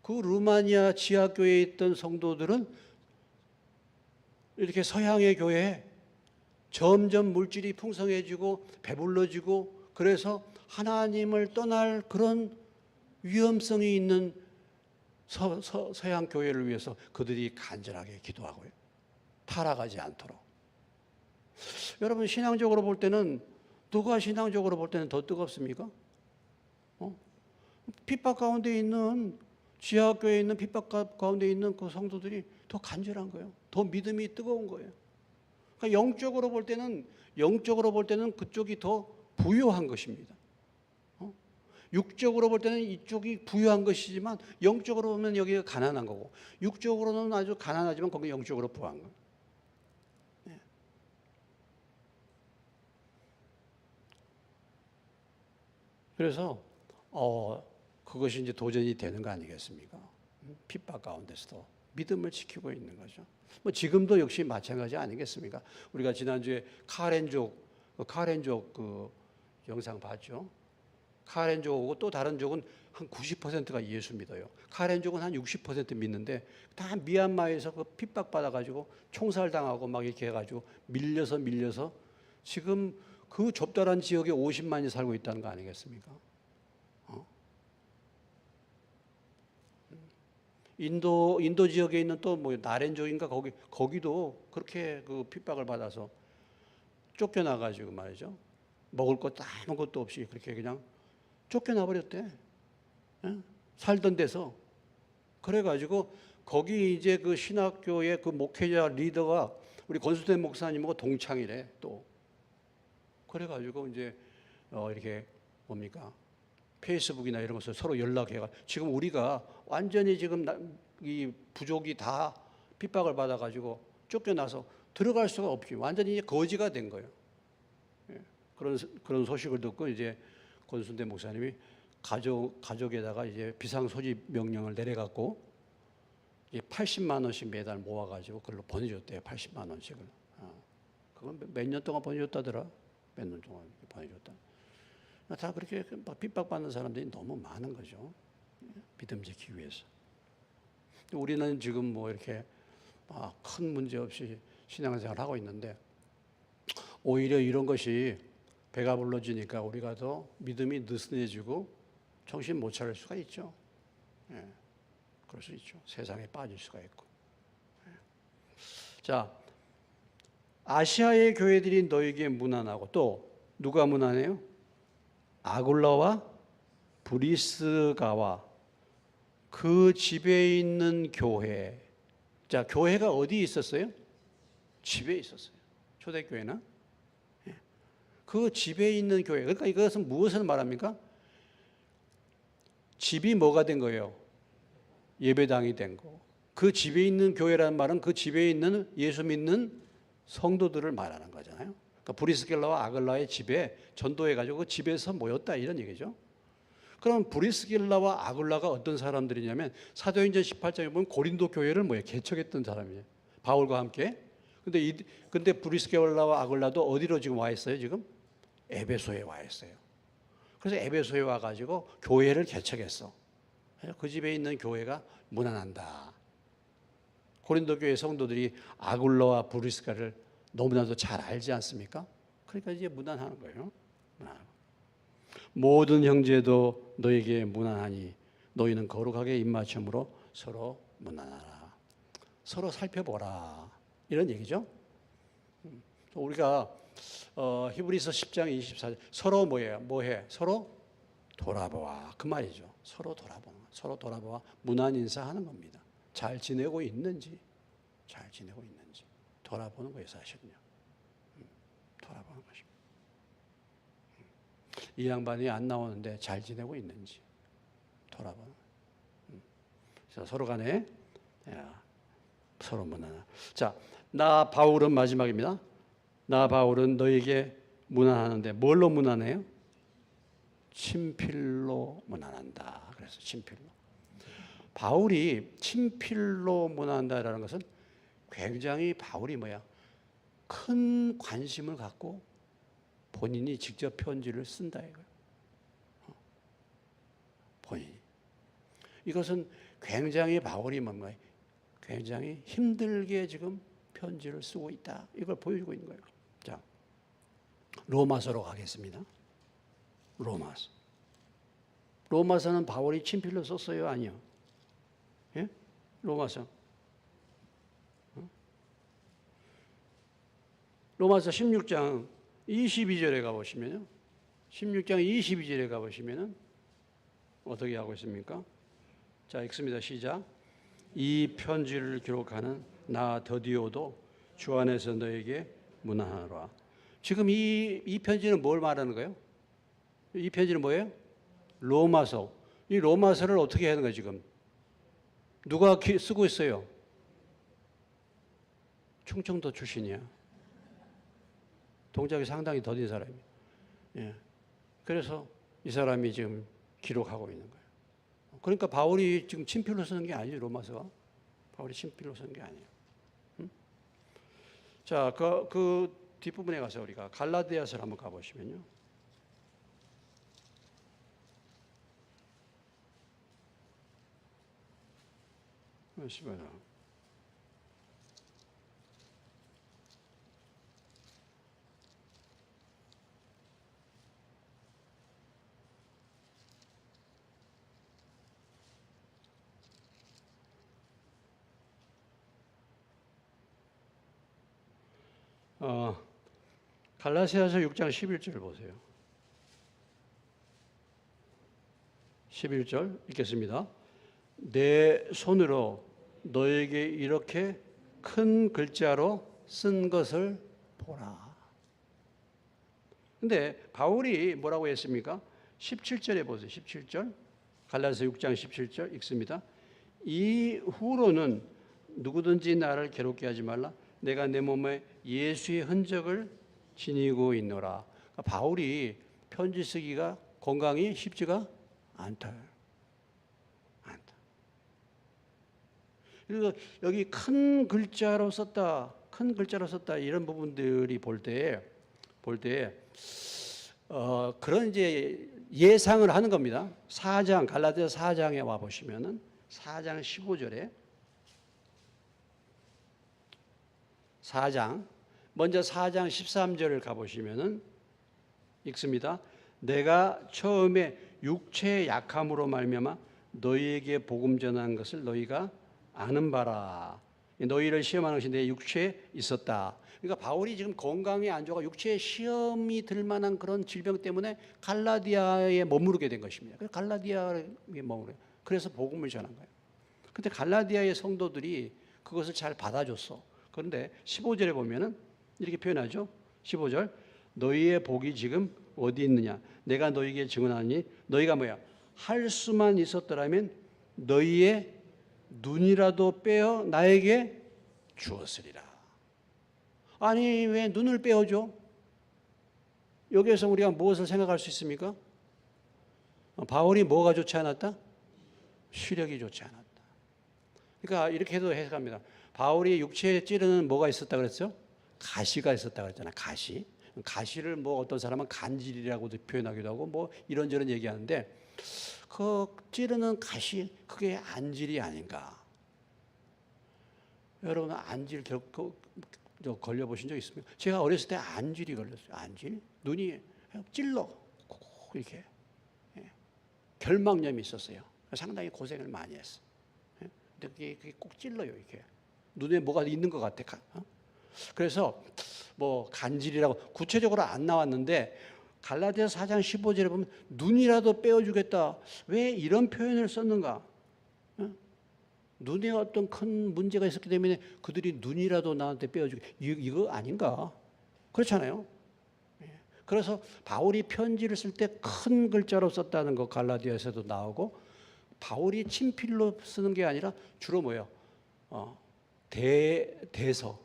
그 루마니아 지하교회에 있던 성도들은 이렇게 서양의 교회에 점점 물질이 풍성해지고 배불러지고 그래서 하나님을 떠날 그런 위험성이 있는 서양 교회를 위해서 그들이 간절하게 기도하고요. 타락하지 않도록. 여러분 신앙적으로 볼 때는 누가 신앙적으로 볼 때는 더 뜨겁습니까? 핍박 가운데 있는 지하교회에 있는 핍박 가운데 있는 그 성도들이 더 간절한 거예요. 더 믿음이 뜨거운 거예요. 그러니까 영적으로 볼 때는 그쪽이 더 부유한 것입니다. 육적으로 볼 때는 이쪽이 부유한 것이지만 영적으로 보면 여기가 가난한 거고 육적으로는 아주 가난하지만 거기 영적으로 부유한 거예요. 네. 그래서 그것이 이제 도전이 되는 거 아니겠습니까? 핍박 가운데서도 믿음을 지키고 있는 거죠. 뭐 지금도 역시 마찬가지 아니겠습니까? 우리가 지난주에 카렌족 그 영상 봤죠? 카렌족하고 또 다른 족은 한 90%가 예수 믿어요. 카렌족은 한 60% 믿는데 다 미얀마에서 그 핍박받아가지고 총살당하고 막 이렇게 해가지고 밀려서 지금 그 좁다란 지역에 50만이 살고 있다는 거 아니겠습니까? 인도 지역에 있는 또 뭐 나렌족인가 거기도 그렇게 그 핍박을 받아서 쫓겨나가지고 말이죠. 먹을 것도 아무것도 없이 그렇게 그냥 쫓겨나 버렸대. 예? 살던 데서. 그래가지고 거기 이제 그 신학교의 그 목회자 리더가 우리 권수대 목사님하고 동창이래 또. 그래가지고 이제 이렇게 뭡니까? 페이스북이나 이런 것을 서로 연락해가 지금 우리가 완전히 지금 이 부족이 다 핍박을 받아가지고 쫓겨나서 들어갈 수가 없지. 완전히 거지가 된 거예요. 예. 그런 소식을 듣고 이제 권순대 목사님이 가족에다가 이제 비상 소집 명령을 내려갖고 80만 원씩 매달 모아가지고 그걸로 보내줬대요. 80만 원씩을. 그건 몇 년 동안 보내줬다더라. 몇 년 동안 보내줬다. 다 그렇게 핍박받는 사람들이 너무 많은 거죠. 믿음 지키기 위해서. 우리는 지금 뭐 이렇게 큰 문제 없이 신앙생활을 하고 있는데 오히려 이런 것이 배가 불러지니까 우리가 더 믿음이 느슨해지고 정신 못 차릴 수가 있죠. 예, 그럴 수 있죠. 세상에 빠질 수가 있고. 예. 자, 아시아의 교회들이 너에게 문안하고 또 누가 문안해요? 아굴라와 브리스가와 그 집에 있는 교회. 자, 교회가 어디 있었어요? 집에 있었어요. 초대교회는. 그 집에 있는 교회. 그러니까 이것은 무엇을 말합니까? 집이 뭐가 된 거예요? 예배당이 된 거. 그 집에 있는 교회라는 말은 그 집에 있는 예수 믿는 성도들을 말하는 거잖아요. 그러니까 브리스길라와 아글라의 집에 전도해가지고 그 집에서 모였다 이런 얘기죠. 그럼 브리스길라와 아글라가 어떤 사람들이냐면 사도행전 18장에 보면 고린도 교회를 개척했던 사람이에요. 바울과 함께. 근데 브리스길라와 아글라도 어디로 지금 와 있어요? 지금 에베소에 와 있어요. 그래서 에베소에 와가지고 교회를 개척했어. 그 집에 있는 교회가 문안한다. 고린도 교회 성도들이 아굴라와 브리스가를 너무나도 잘 알지 않습니까? 그러니까 이제 문안하는 거예요. 모든 형제도 너에게 문안하니 너희는 거룩하게 입맞춤으로 서로 문안하라. 서로 살펴보라. 이런 얘기죠. 우리가 히브리서 10장 24절 서로 뭐해? 서로 돌아보아. 그 말이죠. 서로 돌아보는 거. 서로 돌아보아 문안 인사하는 겁니다. 잘 지내고 있는지 돌아보는 거예요, 사실은요. 돌아보는 것입니다. 이 양반이 안 나오는데 잘 지내고 있는지 돌아보는 거예요. 그래서 서로 간에 서로 문안. 자, 나 바울은 마지막입니다. 나 바울은 너에게 문안하는데 뭘로 문안해요? 친필로 문안한다. 그래서 친필로. 바울이 친필로 문안한다라는 것은 굉장히 바울이 큰 관심을 갖고 본인이 직접 편지를 쓴다 이거예요. 본인이. 이것은 굉장히 바울이 굉장히 힘들게 지금 편지를 쓰고 있다. 이걸 보여주고 있는 거예요. 자, 로마서로 가겠습니다. 로마서는 바울이 친필로 썼어요? 아니요? 예? 로마서. 로마서 16장 22절에 가보시면요. 16장 22절에 가보시면은 어떻게 하고 있습니까? 자, 읽습니다. 시작. 이 편지를 기록하는 나 더디오도 주 안에서 너에게 문안하노라. 지금 이 편지는 뭘 말하는 거예요? 이 편지는 뭐예요? 로마서. 이 로마서를 어떻게 하는 거예요, 지금? 누가 쓰고 있어요? 충청도 출신이야. 동작이 상당히 더딘 사람이에요. 예. 그래서 이 사람이 지금 기록하고 있는 거예요. 그러니까 바울이 지금 친필로 쓰는 게 아니에요, 로마서가. 바울이 친필로 쓰는 게 아니에요. 자, 그 뒷부분에 가서 우리가 갈라디아서를 한번 가보시면요. 15절. 갈라디아서 6장 11절 보세요. 11절 읽겠습니다. 내 손으로 너에게 이렇게 큰 글자로 쓴 것을 보라. 근데 바울이 뭐라고 했습니까? 17절에 보세요. 17절. 갈라디아서 6장 17절 읽습니다. 이후로는 누구든지 나를 괴롭게 하지 말라. 내가 내 몸에 예수의 흔적을 지니고 있노라. 그러니까 바울이 편지 쓰기가 건강이 쉽지가 않다. 그래서 여기 큰 글자로 썼다, 큰 글자로 썼다 이런 부분들이 볼 때 그런 이제 예상을 하는 겁니다. 4장 갈라디아 4장에 와 보시면은 4장 15절에 4장 먼저 4장 13절을 가 보시면은 읽습니다. 내가 처음에 육체의 약함으로 말미암아 너희에게 복음 전한 것을 너희가 아는 바라. 너희를 시험하는 것이 내 육체에 있었다. 그러니까 바울이 지금 건강이 안 좋아 육체에 시험이 들 만한 그런 질병 때문에 갈라디아에 머무르게 된 것입니다. 그래서 갈라디아에 머무르요. 그래서 복음을 전한 거예요. 근데 갈라디아의 성도들이 그것을 잘 받아줬어. 그런데 15절에 보면은 이렇게 표현하죠. 15절 너희의 복이 지금 어디 있느냐? 내가 너희에게 증언하니 너희가 뭐야? 할 수만 있었더라면 너희의 눈이라도 빼어 나에게 주었으리라. 아니 왜 눈을 빼어줘? 여기에서 우리가 무엇을 생각할 수 있습니까? 바울이 뭐가 좋지 않았다? 시력이 좋지 않았다. 그러니까 이렇게도 해석합니다. 바울이 육체에 찌르는 뭐가 있었다 그랬죠? 가시가 있었다 그랬잖아요. 가시. 가시를 뭐 어떤 사람은 간질이라고도 표현하기도 하고 뭐 이런저런 얘기하는데 그 찌르는 가시 그게 안질이 아닌가? 여러분 안질 걸려 보신 적 있습니까? 제가 어렸을 때 안질이 걸렸어요. 안질 눈이 찔러 이렇게 결막염이 있었어요. 상당히 고생을 많이 했어. 근데 그게 꼭 찔러요 이렇게 눈에 뭐가 있는 것 같아. 그래서 뭐 간질이라고 구체적으로 안 나왔는데 갈라디아서 4장 15절에 보면 눈이라도 빼어주겠다. 왜 이런 표현을 썼는가? 눈에 어떤 큰 문제가 있었기 때문에 그들이 눈이라도 나한테 빼어주게 이거 아닌가? 그렇잖아요. 그래서 바울이 편지를 쓸 때 큰 글자로 썼다는 거 갈라디아서도 나오고 바울이 친필로 쓰는 게 아니라 주로 뭐예요? 대서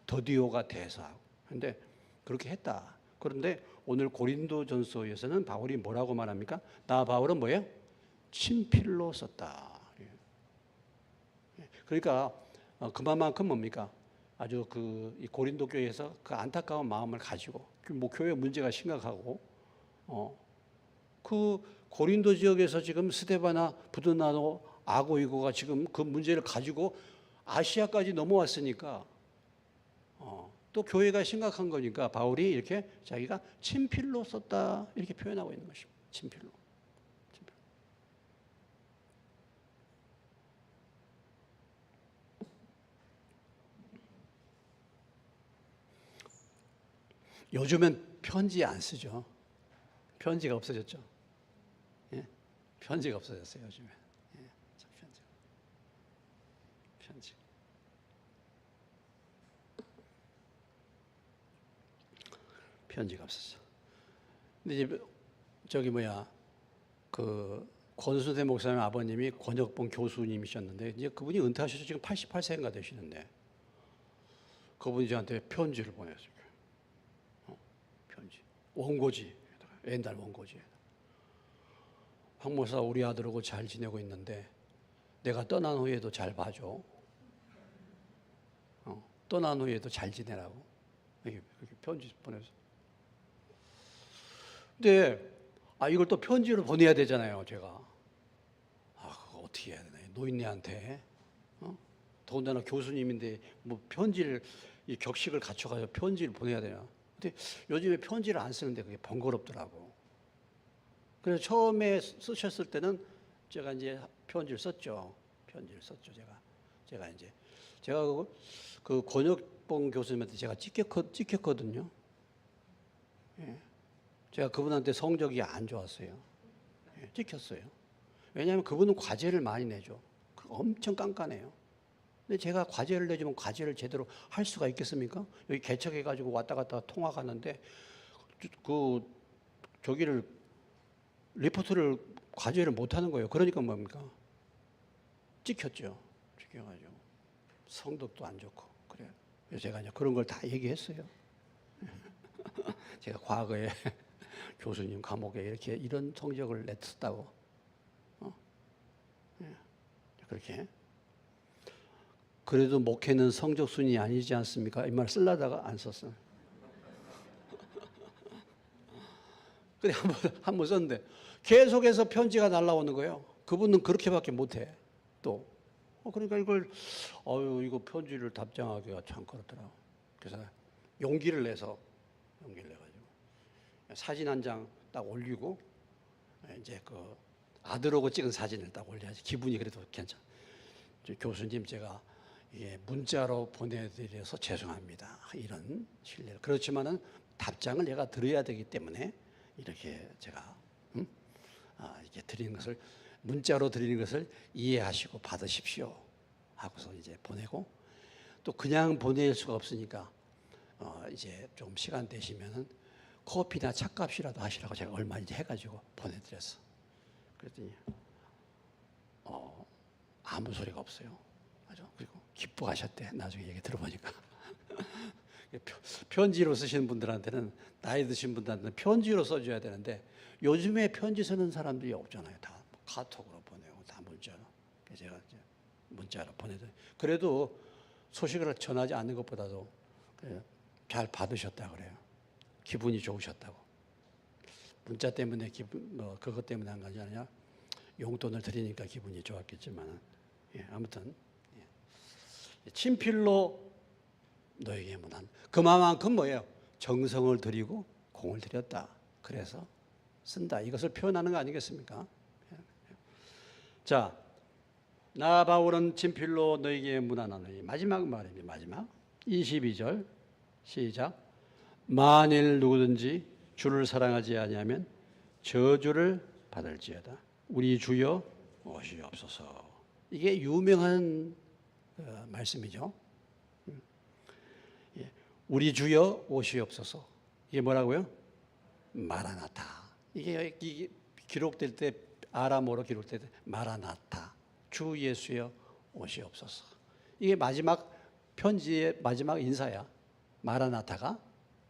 더디오가 대서하고 근데 그렇게 했다. 그런데 오늘 고린도전서에서는 바울이 뭐라고 말합니까? 나 바울은 뭐예요? 친필로 썼다. 그러니까 그만큼 뭡니까? 아주 이 고린도 교회에서 그 안타까운 마음을 가지고 뭐 교회 문제가 심각하고 그 고린도 지역에서 지금 스데바나 부드나노 아고이고가 지금 그 문제를 가지고 아시아까지 넘어왔으니까 또 교회가 심각한 거니까 바울이 이렇게 자기가 친필로 썼다 이렇게 표현하고 있는 것입니다. 친필로. 요즘엔 편지 안 쓰죠. 편지가 없어졌죠. 예? 편지가 없어졌어요 요즘에. 예? 편지. 편지가 없었어. 근데 이제 저기 그 권수대 목사님 아버님이 권혁봉 교수님이셨는데 이제 그분이 은퇴하셔서 지금 88세인가 되시는데 그분이 저한테 편지를 보냈어요. 편지 원고지 옛날 원고지. 황 목사 우리 아들하고 잘 지내고 있는데 내가 떠난 후에도 잘 봐줘. 떠난 후에도 잘 지내라고 이렇게 편지 보내서. 근데 이걸 또 편지로 보내야 되잖아요, 제가. 그거 어떻게 해야 되나? 노인네한테 더군다나 교수님인데 뭐 편지를 이 격식을 갖춰가지고 편지를 보내야 되나? 근데 요즘에 편지를 안 쓰는데 그게 번거롭더라고. 그래서 처음에 쓰셨을 때는 제가 이제 편지를 썼죠. 제가 이제 그 권혁봉 교수님한테 제가 찍혔거든요. 예. 제가 그분한테 성적이 안 좋았어요. 예, 찍혔어요. 왜냐하면 그분은 과제를 많이 내죠. 엄청 깐깐해요. 근데 제가 과제를 내주면 과제를 제대로 할 수가 있겠습니까? 여기 개척해가지고 왔다 갔다 통화 가는데 저기를 리포트를 과제를 못 하는 거예요. 그러니까 뭡니까? 찍혔죠. 찍혀가지고 성적도 안 좋고 그래요. 그래서 제가 이제 그런 걸 다 얘기했어요. 제가 과거에 교수님 감옥에 이런 성적을 냈었다고. 예. 그렇게. 그래도 목회는 성적 순위 아니지 않습니까? 이 말 쓰려다가 안 썼어요. 근데 한번 썼는데 계속해서 편지가 날라오는 거예요. 그분은 그렇게밖에 못해. 또. 그러니까 이거 편지를 답장하기가 참 그렇더라고. 그래서 용기를 내가지고 사진 한 장 딱 올리고 이제 그 아들하고 찍은 사진을 딱 올려야지 기분이 그래도 괜찮아. 교수님 제가 문자로 보내드려서 죄송합니다. 이런 실례. 그렇지만은 답장을 내가 드려야 되기 때문에 이렇게 제가 이렇게 드리는 것을 문자로 드리는 것을 이해하시고 받으십시오. 하고서 이제 보내고 또 그냥 보낼 수가 없으니까 이제 좀 시간 되시면은 커피나 차값이라도 하시라고 제가 얼마 이제 해가지고 보내드렸어. 그랬더니 아무 소리가 없어요. 맞아. 그리고 기뻐하셨대. 나중에 얘기 들어보니까. 편지로 쓰시는 분들한테는 나이 드신 분들한테는 편지로 써줘야 되는데 요즘에 편지 쓰는 사람들이 없잖아요. 다 카톡으로 보내고 다 문자로. 그래서 제가 이제 문자로 보내도 그래도 소식을 전하지 않는 것보다도 잘 받으셨다 그래요. 기분이 좋으셨다고. 문자 때문에 그것 때문에 한 것이 아니라 용돈을 드리니까 기분이 좋았겠지만 아무튼 친필로 너에게 문안. 그만큼 뭐예요? 정성을 들이고 공을 들였다. 그래서 쓴다. 이것을 표현하는 거 아니겠습니까? 자, 나 바울은 친필로 너에게 문안하노니 마지막 말입니다. 마지막 22절 시작. 만일 누구든지 주를 사랑하지 아니하면 저주를 받을지어다. 우리 주여 오시옵소서. 이게 유명한 말씀이죠. 우리 주여 오시옵소서. 이게 뭐라고요? 마라나타. 이게 기록될 때 아람어로 기록될 때 마라나타. 주 예수여 오시옵소서. 이게 마지막 편지의 마지막 인사야. 마라나타가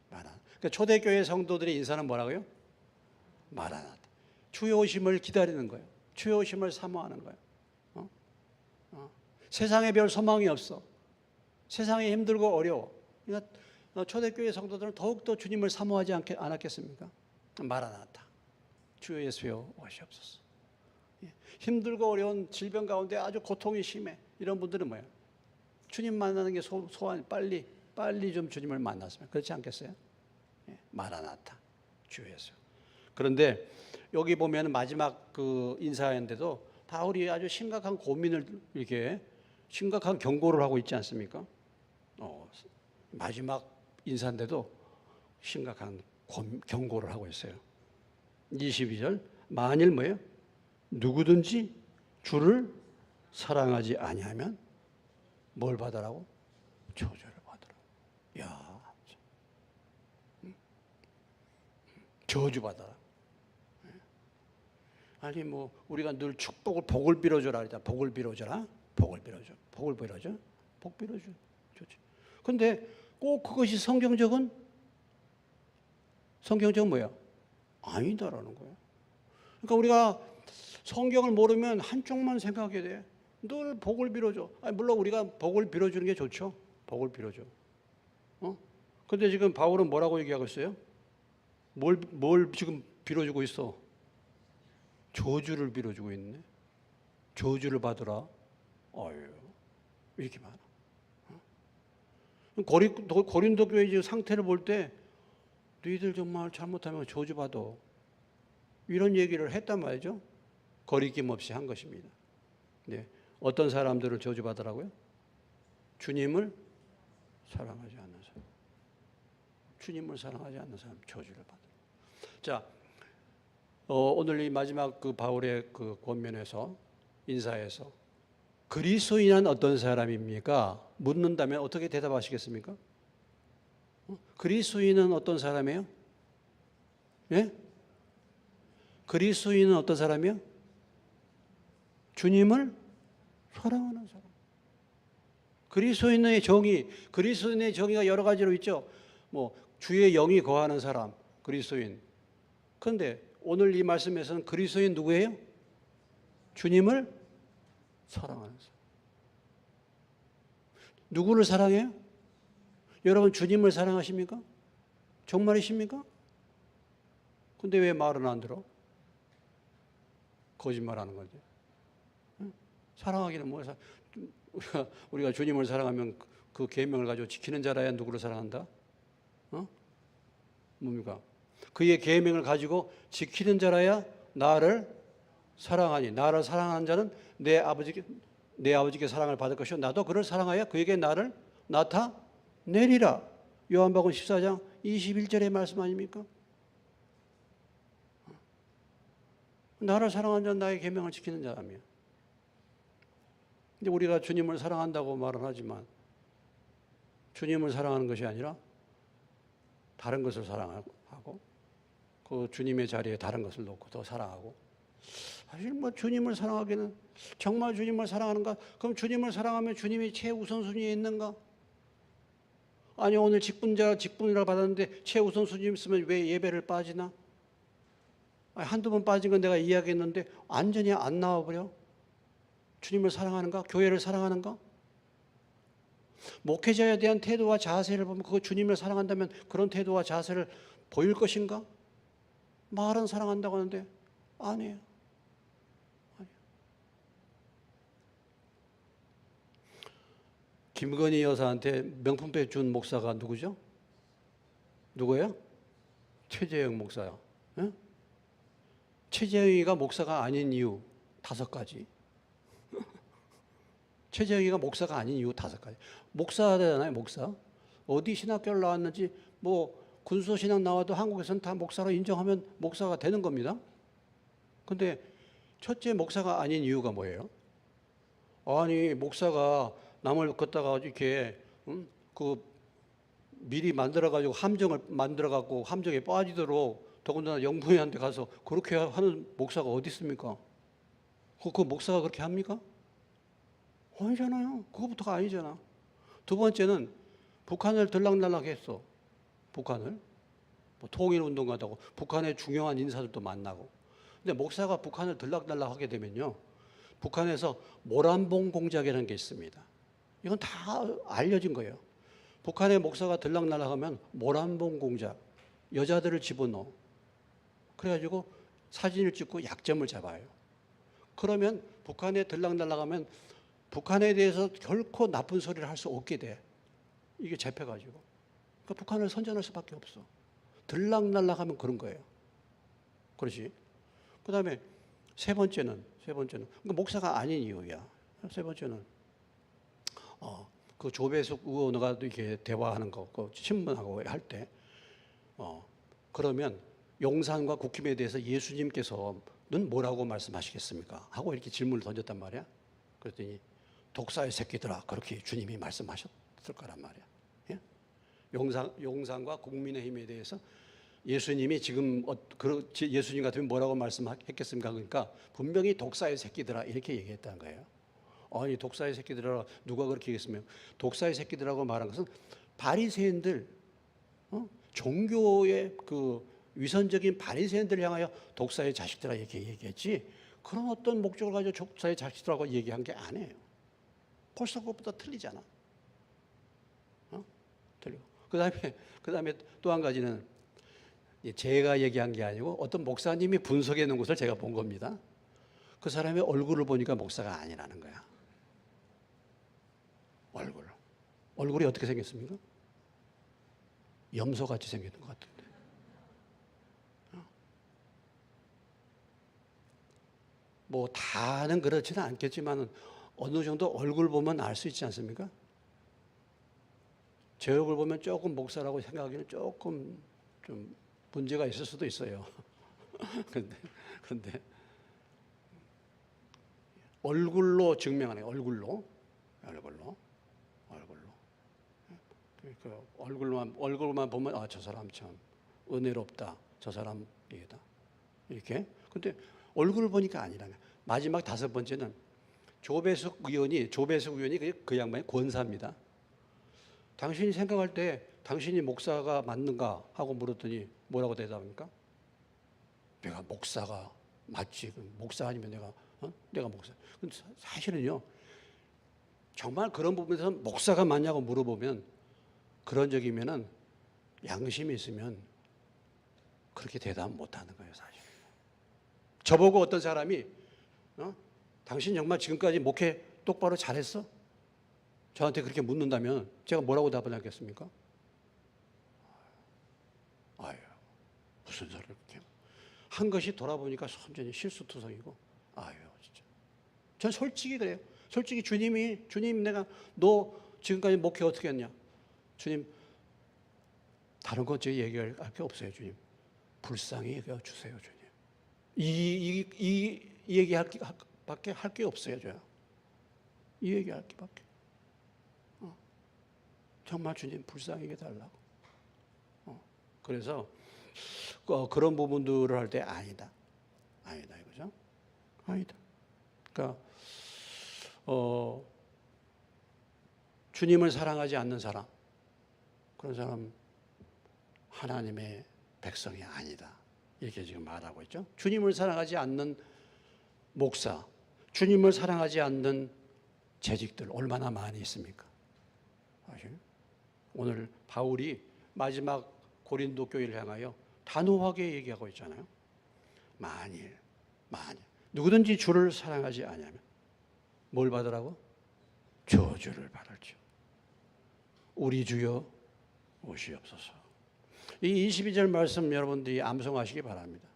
그러니까 초대교회 성도들의 인사는 뭐라고요? 마라나타. 주의 오심을 기다리는 거예요. 주의 오심을 사모하는 거예요. 세상에 별 소망이 없어. 세상이 힘들고 어려워. 그러니까 초대교회 성도들은 더욱더 주님을 사모하지 않았겠습니까? 마라나타. 주 예수여 오시옵소서. 힘들고 어려운 질병 가운데 아주 고통이 심해. 이런 분들은 뭐예요? 주님 만나는 게 소원, 빨리 좀 주님을 만났으면. 그렇지 않겠어요? 마라나타. 주 예수. 그런데 여기 보면 마지막 그 인사인데도 바울이 아주 심각한 고민을 이렇게 심각한 경고를 하고 있지 않습니까? 마지막 인사인데도 심각한 경고를 하고 있어요. 22절 만일 뭐예요? 누구든지 주를 사랑하지 아니하면 뭘 받으라고? 저주를 받으라고. 야, 저주 받아라. 아니 뭐 우리가 늘 축복을 복을 빌어줘라 그러잖아. 복을 빌어줘라. 복을 빌어줘. 복을 빌어줘. 복 빌어줘. 좋지. 근데 꼭 그것이 성경적은 뭐야? 아니다라는 거예요. 그러니까 우리가 성경을 모르면 한쪽만 생각하게 돼. 늘 복을 빌어줘. 아니 물론 우리가 복을 빌어주는 게 좋죠. 복을 빌어줘. 근데 지금 바울은 뭐라고 얘기하고 있어요? 뭘 지금 빌어주고 있어? 저주를 빌어주고 있네. 저주를 받으라. 아유, 이렇게 많아. 고린도 교회 지금 상태를 볼 때 너희들 정말 잘못하면 저주받아. 이런 얘기를 했단 말이죠. 거리낌 없이 한 것입니다. 네. 어떤 사람들을 저주받으라고요? 주님을 사랑하지 않는 사람. 주님을 사랑하지 않는 사람 저주를 받아요. 자, 오늘 이 마지막 그 바울의 그 권면에서 인사에서 그리스도인은 어떤 사람입니까? 묻는다면 어떻게 대답하시겠습니까? 그리스도인은 어떤 사람이에요? 예? 그리스도인은 어떤 사람이요? 주님을 사랑하는 사람. 그리스도인의 정의가 여러 가지로 있죠. 뭐 주의 영이 거하는 사람, 그리스도인. 그런데 오늘 이 말씀에서는 그리스도인 누구예요? 주님을 사랑하는 사람. 누구를 사랑해요? 여러분 주님을 사랑하십니까? 정말이십니까? 근데 왜 말은 안 들어? 거짓말하는 거지. 사랑하기는 뭐야? 우리가 주님을 사랑하면 그 계명을 가지고 지키는 자라야 누구를 사랑한다? 뭡니까? 그의 계명을 가지고 지키는 자라야 나를 사랑하니 나를 사랑하는 자는 내 아버지께 사랑을 받을 것이요 나도 그를 사랑하여 그에게 나를 나타내리라. 요한복음 14장 21절의 말씀 아닙니까? 나를 사랑하는 자는 나의 계명을 지키는 자라며. 근데 우리가 주님을 사랑한다고 말은 하지만 주님을 사랑하는 것이 아니라 다른 것을 사랑하고 그 주님의 자리에 다른 것을 놓고 더 사랑하고, 사실 뭐 주님을 사랑하기는 정말 주님을 사랑하는가? 그럼 주님을 사랑하면 주님이 최우선순위에 있는가? 아니 오늘 직분이라 받았는데 최우선순위 있으면 왜 예배를 빠지나? 한두 번 빠진 건 내가 이야기했는데 완전히 안 나와버려? 주님을 사랑하는가? 교회를 사랑하는가? 목회자에 대한 태도와 자세를 보면 그거 주님을 사랑한다면 그런 태도와 자세를 보일 것인가? 말은 사랑한다고 하는데 아니에요. 김건희 여사한테 명품백 준 목사가 누구죠? 누구예요? 최재형 목사요. 예? 최재형이가 목사가 아닌 이유 5가지. 최재형이가 목사가 아닌 이유 5가지. 목사잖아요, 목사. 어디 신학교를 나왔는지 뭐 군소신학 나와도 한국에서는 다 목사로 인정하면 목사가 되는 겁니다. 근데 첫째 목사가 아닌 이유가 뭐예요? 아니 목사가 남을 걷다가 이렇게 그 미리 만들어가지고 함정을 만들어갖고 함정에 빠지도록 더군다나 영부인한테 가서 그렇게 하는 목사가 어디 있습니까? 그 목사가 그렇게 합니까? 아니잖아요. 그거부터가 아니잖아. 두 번째는 북한을 들락날락했어. 북한을 뭐 통일운동가다고 북한의 중요한 인사들도 만나고. 근데 목사가 북한을 들락날락하게 되면요, 북한에서 모란봉 공작이라는 게 있습니다. 이건 다 알려진 거예요. 북한의 목사가 들락날락하면 모란봉 공작, 여자들을 집어넣어. 그래가지고 사진을 찍고 약점을 잡아요. 그러면 북한에 들락날락하면 북한에 대해서 결코 나쁜 소리를 할 수 없게 돼. 이게 잡혀가지고. 그러니까 북한을 선전할 수밖에 없어. 들락날락하면 그런 거예요. 그렇지? 그 다음에 세 번째는 그러니까 목사가 아닌 이유야. 세 번째는 그 조배숙 의원과 이렇게 대화하는 거, 그 신문하고 할 때, 그러면 용산과 국힘에 대해서 예수님께서는 뭐라고 말씀하시겠습니까? 하고 이렇게 질문을 던졌단 말이야. 그랬더니 독사의 새끼들아, 그렇게 주님이 말씀하셨을 거란 말이야. 예? 용산과 국민의힘에 대해서 예수님이 지금 예수님 같으면 뭐라고 말씀했겠습니까? 그러니까 분명히 독사의 새끼들아 이렇게 얘기했다는 거예요. 아니 독사의 새끼들아 누가 그렇게 얘기했으면, 독사의 새끼들하고 말한 것은 바리새인들, 종교의 그 위선적인 바리새인들 향하여 독사의 자식들아 이렇게 얘기했지, 그런 어떤 목적을 가지고 독사의 자식들하고 얘기한 게 아니에요. 벌써 그것보다 틀리잖아. 틀리고. 그다음에 또 한 가지는 제가 얘기한 게 아니고 어떤 목사님이 분석해 놓은 것을 제가 본 겁니다. 그 사람의 얼굴을 보니까 목사가 아니라는 거야. 얼굴이 어떻게 생겼습니까? 염소같이 생겼는 것 같은데. 뭐 다는 그렇지는 않겠지만 어느 정도 얼굴 보면 알 수 있지 않습니까? 제 얼굴 보면 조금 목사라고 생각하기는 조금 좀 문제가 있을 수도 있어요. 근데 얼굴로 증명하네. 얼굴로. 얼굴만 보면 아, 저 사람 참 은혜롭다. 저 사람 이게다. 이렇게. 근데 얼굴을 보니까 아니라 마지막 5번째는 조배석 의원이 그 양반의 권사입니다. 당신이 생각할 때 당신이 목사가 맞는가 하고 물었더니 뭐라고 대답합니까? 내가 목사가 맞지. 목사 아니면 내가 목사. 근데 사실은요, 정말 그런 부분에서 목사가 맞냐고 물어보면 그런 적이면은 양심이 있으면 그렇게 대답 못 하는 거예요, 사실. 저보고 어떤 사람이 당신 정말 지금까지 목회 똑바로 잘했어? 저한테 그렇게 묻는다면 제가 뭐라고 답을 하겠습니까? 아유, 무슨 소리를 그렇게 한 것이 돌아보니까 완전히 실수투성이고, 아유 진짜. 전 솔직히 그래요. 솔직히 주님 내가 너 지금까지 목회 어떻게 했냐? 주님 다른 거 제가 얘기할 게 없어요, 주님. 불쌍히 여겨 주세요, 주님. 이 얘기할 밖에 할 게 없어요, 저요. 이 얘기할 게 밖에. 정말 주님 불쌍히 여겨 달라고. 그래서 그런 부분들을 할 때 아니다 이거죠. 아니다. 그러니까 주님을 사랑하지 않는 사람, 그런 사람 하나님의 백성이 아니다. 이렇게 지금 말하고 있죠. 주님을 사랑하지 않는 목사, 주님을 사랑하지 않는 재직들 얼마나 많이 있습니까? 사실 오늘 바울이 마지막 고린도 교회를 향하여 단호하게 얘기하고 있잖아요. 만일 누구든지 주를 사랑하지 않으면 뭘 받으라고? 저주를 받을지어. 우리 주여 오시옵소서. 이 22절 말씀 여러분들이 암송하시기 바랍니다.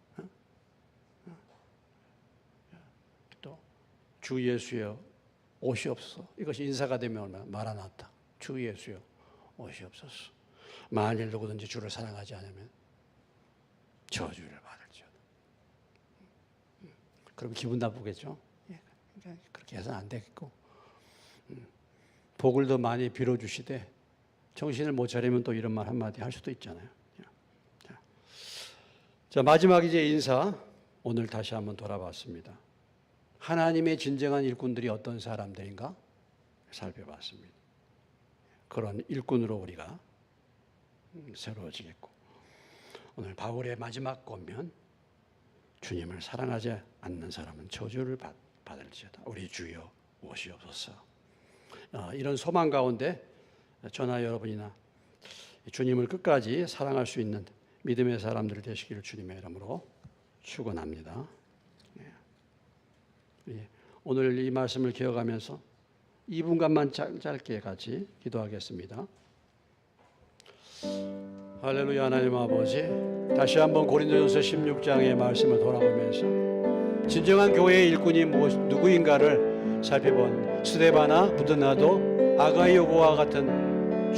또 주 예수여 오시옵소서. 이것이 인사가 되면 얼마나 마라나타. 주 예수여 오시옵소서. 만일 누구든지 주를 사랑하지 않으면 저주를 받을지어다. 그럼 기분 나쁘겠죠? 그렇게 해서는 안 되겠고, 복을 더 많이 빌어주시되 정신을 못 차리면 또 이런 말 한마디 할 수도 있잖아요. 자, 마지막 이제 인사, 오늘 다시 한번 돌아봤습니다. 하나님의 진정한 일꾼들이 어떤 사람들인가 살펴봤습니다. 그런 일꾼으로 우리가 새로워지겠고, 오늘 바울의 마지막 권면, 주님을 사랑하지 않는 사람은 저주를 받을지어다. 우리 주여 오시옵소서. 이런 소망 가운데 저나 여러분이나 주님을 끝까지 사랑할 수 있는 믿음의 사람들 되시기를 주님의 이름으로 축원합니다. 오늘 이 말씀을 기억하면서 2분간만 짧게 같이 기도하겠습니다. 할렐루야. 하나님 아버지, 다시 한번 고린도전서 16장의 말씀을 돌아보면서 진정한 교회의 일꾼이 누구인가를 살펴본 스데바나 부드나도 아가이오고와 같은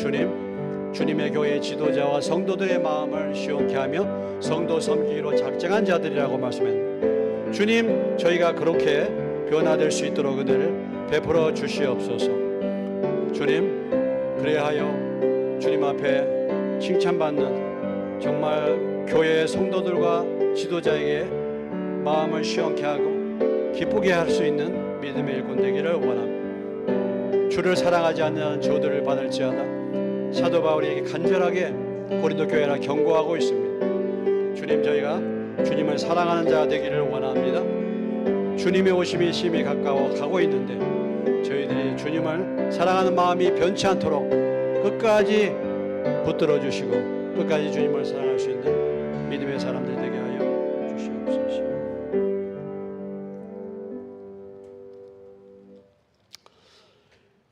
주님의 교회의 지도자와 성도들의 마음을 시원케 하며 성도 섬기기로 작정한 자들이라고 말씀했습니다. 주님, 저희가 그렇게 변화될 수 있도록 은혜를 베풀어 주시옵소서. 주님, 그래하여 주님 앞에 칭찬받는 정말 교회의 성도들과 지도자에게 마음을 시원케 하고 기쁘게 할 수 있는 믿음의 일꾼 되기를 원합니다. 주를 사랑하지 않는 저들을 받을지어다. 사도 바울이 간절하게 고린도 교회라 경고하고 있습니다. 주님, 저희가 주님을 사랑하는 자 되기를 원합니다. 주님의 오심이 심히 가까워 가고 있는데 저희들이 주님을 사랑하는 마음이 변치 않도록 끝까지 붙들어 주시고 끝까지 주님을 사랑할 수 있는 믿음의 사람들 되게 하여 주시옵소서.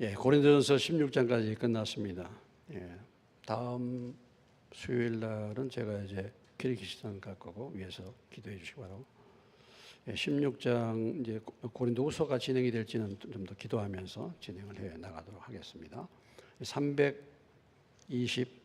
예, 고린도전서 16장까지 끝났습니다. 예, 다음 수요일 날은 제가 이제 키르기스탄 갈 거고 위에서 기도해 주시기 바라고. 예, 16장 이제 고린도후서가 진행이 될지는 좀 더 기도하면서 진행을 해 나가도록 하겠습니다. 320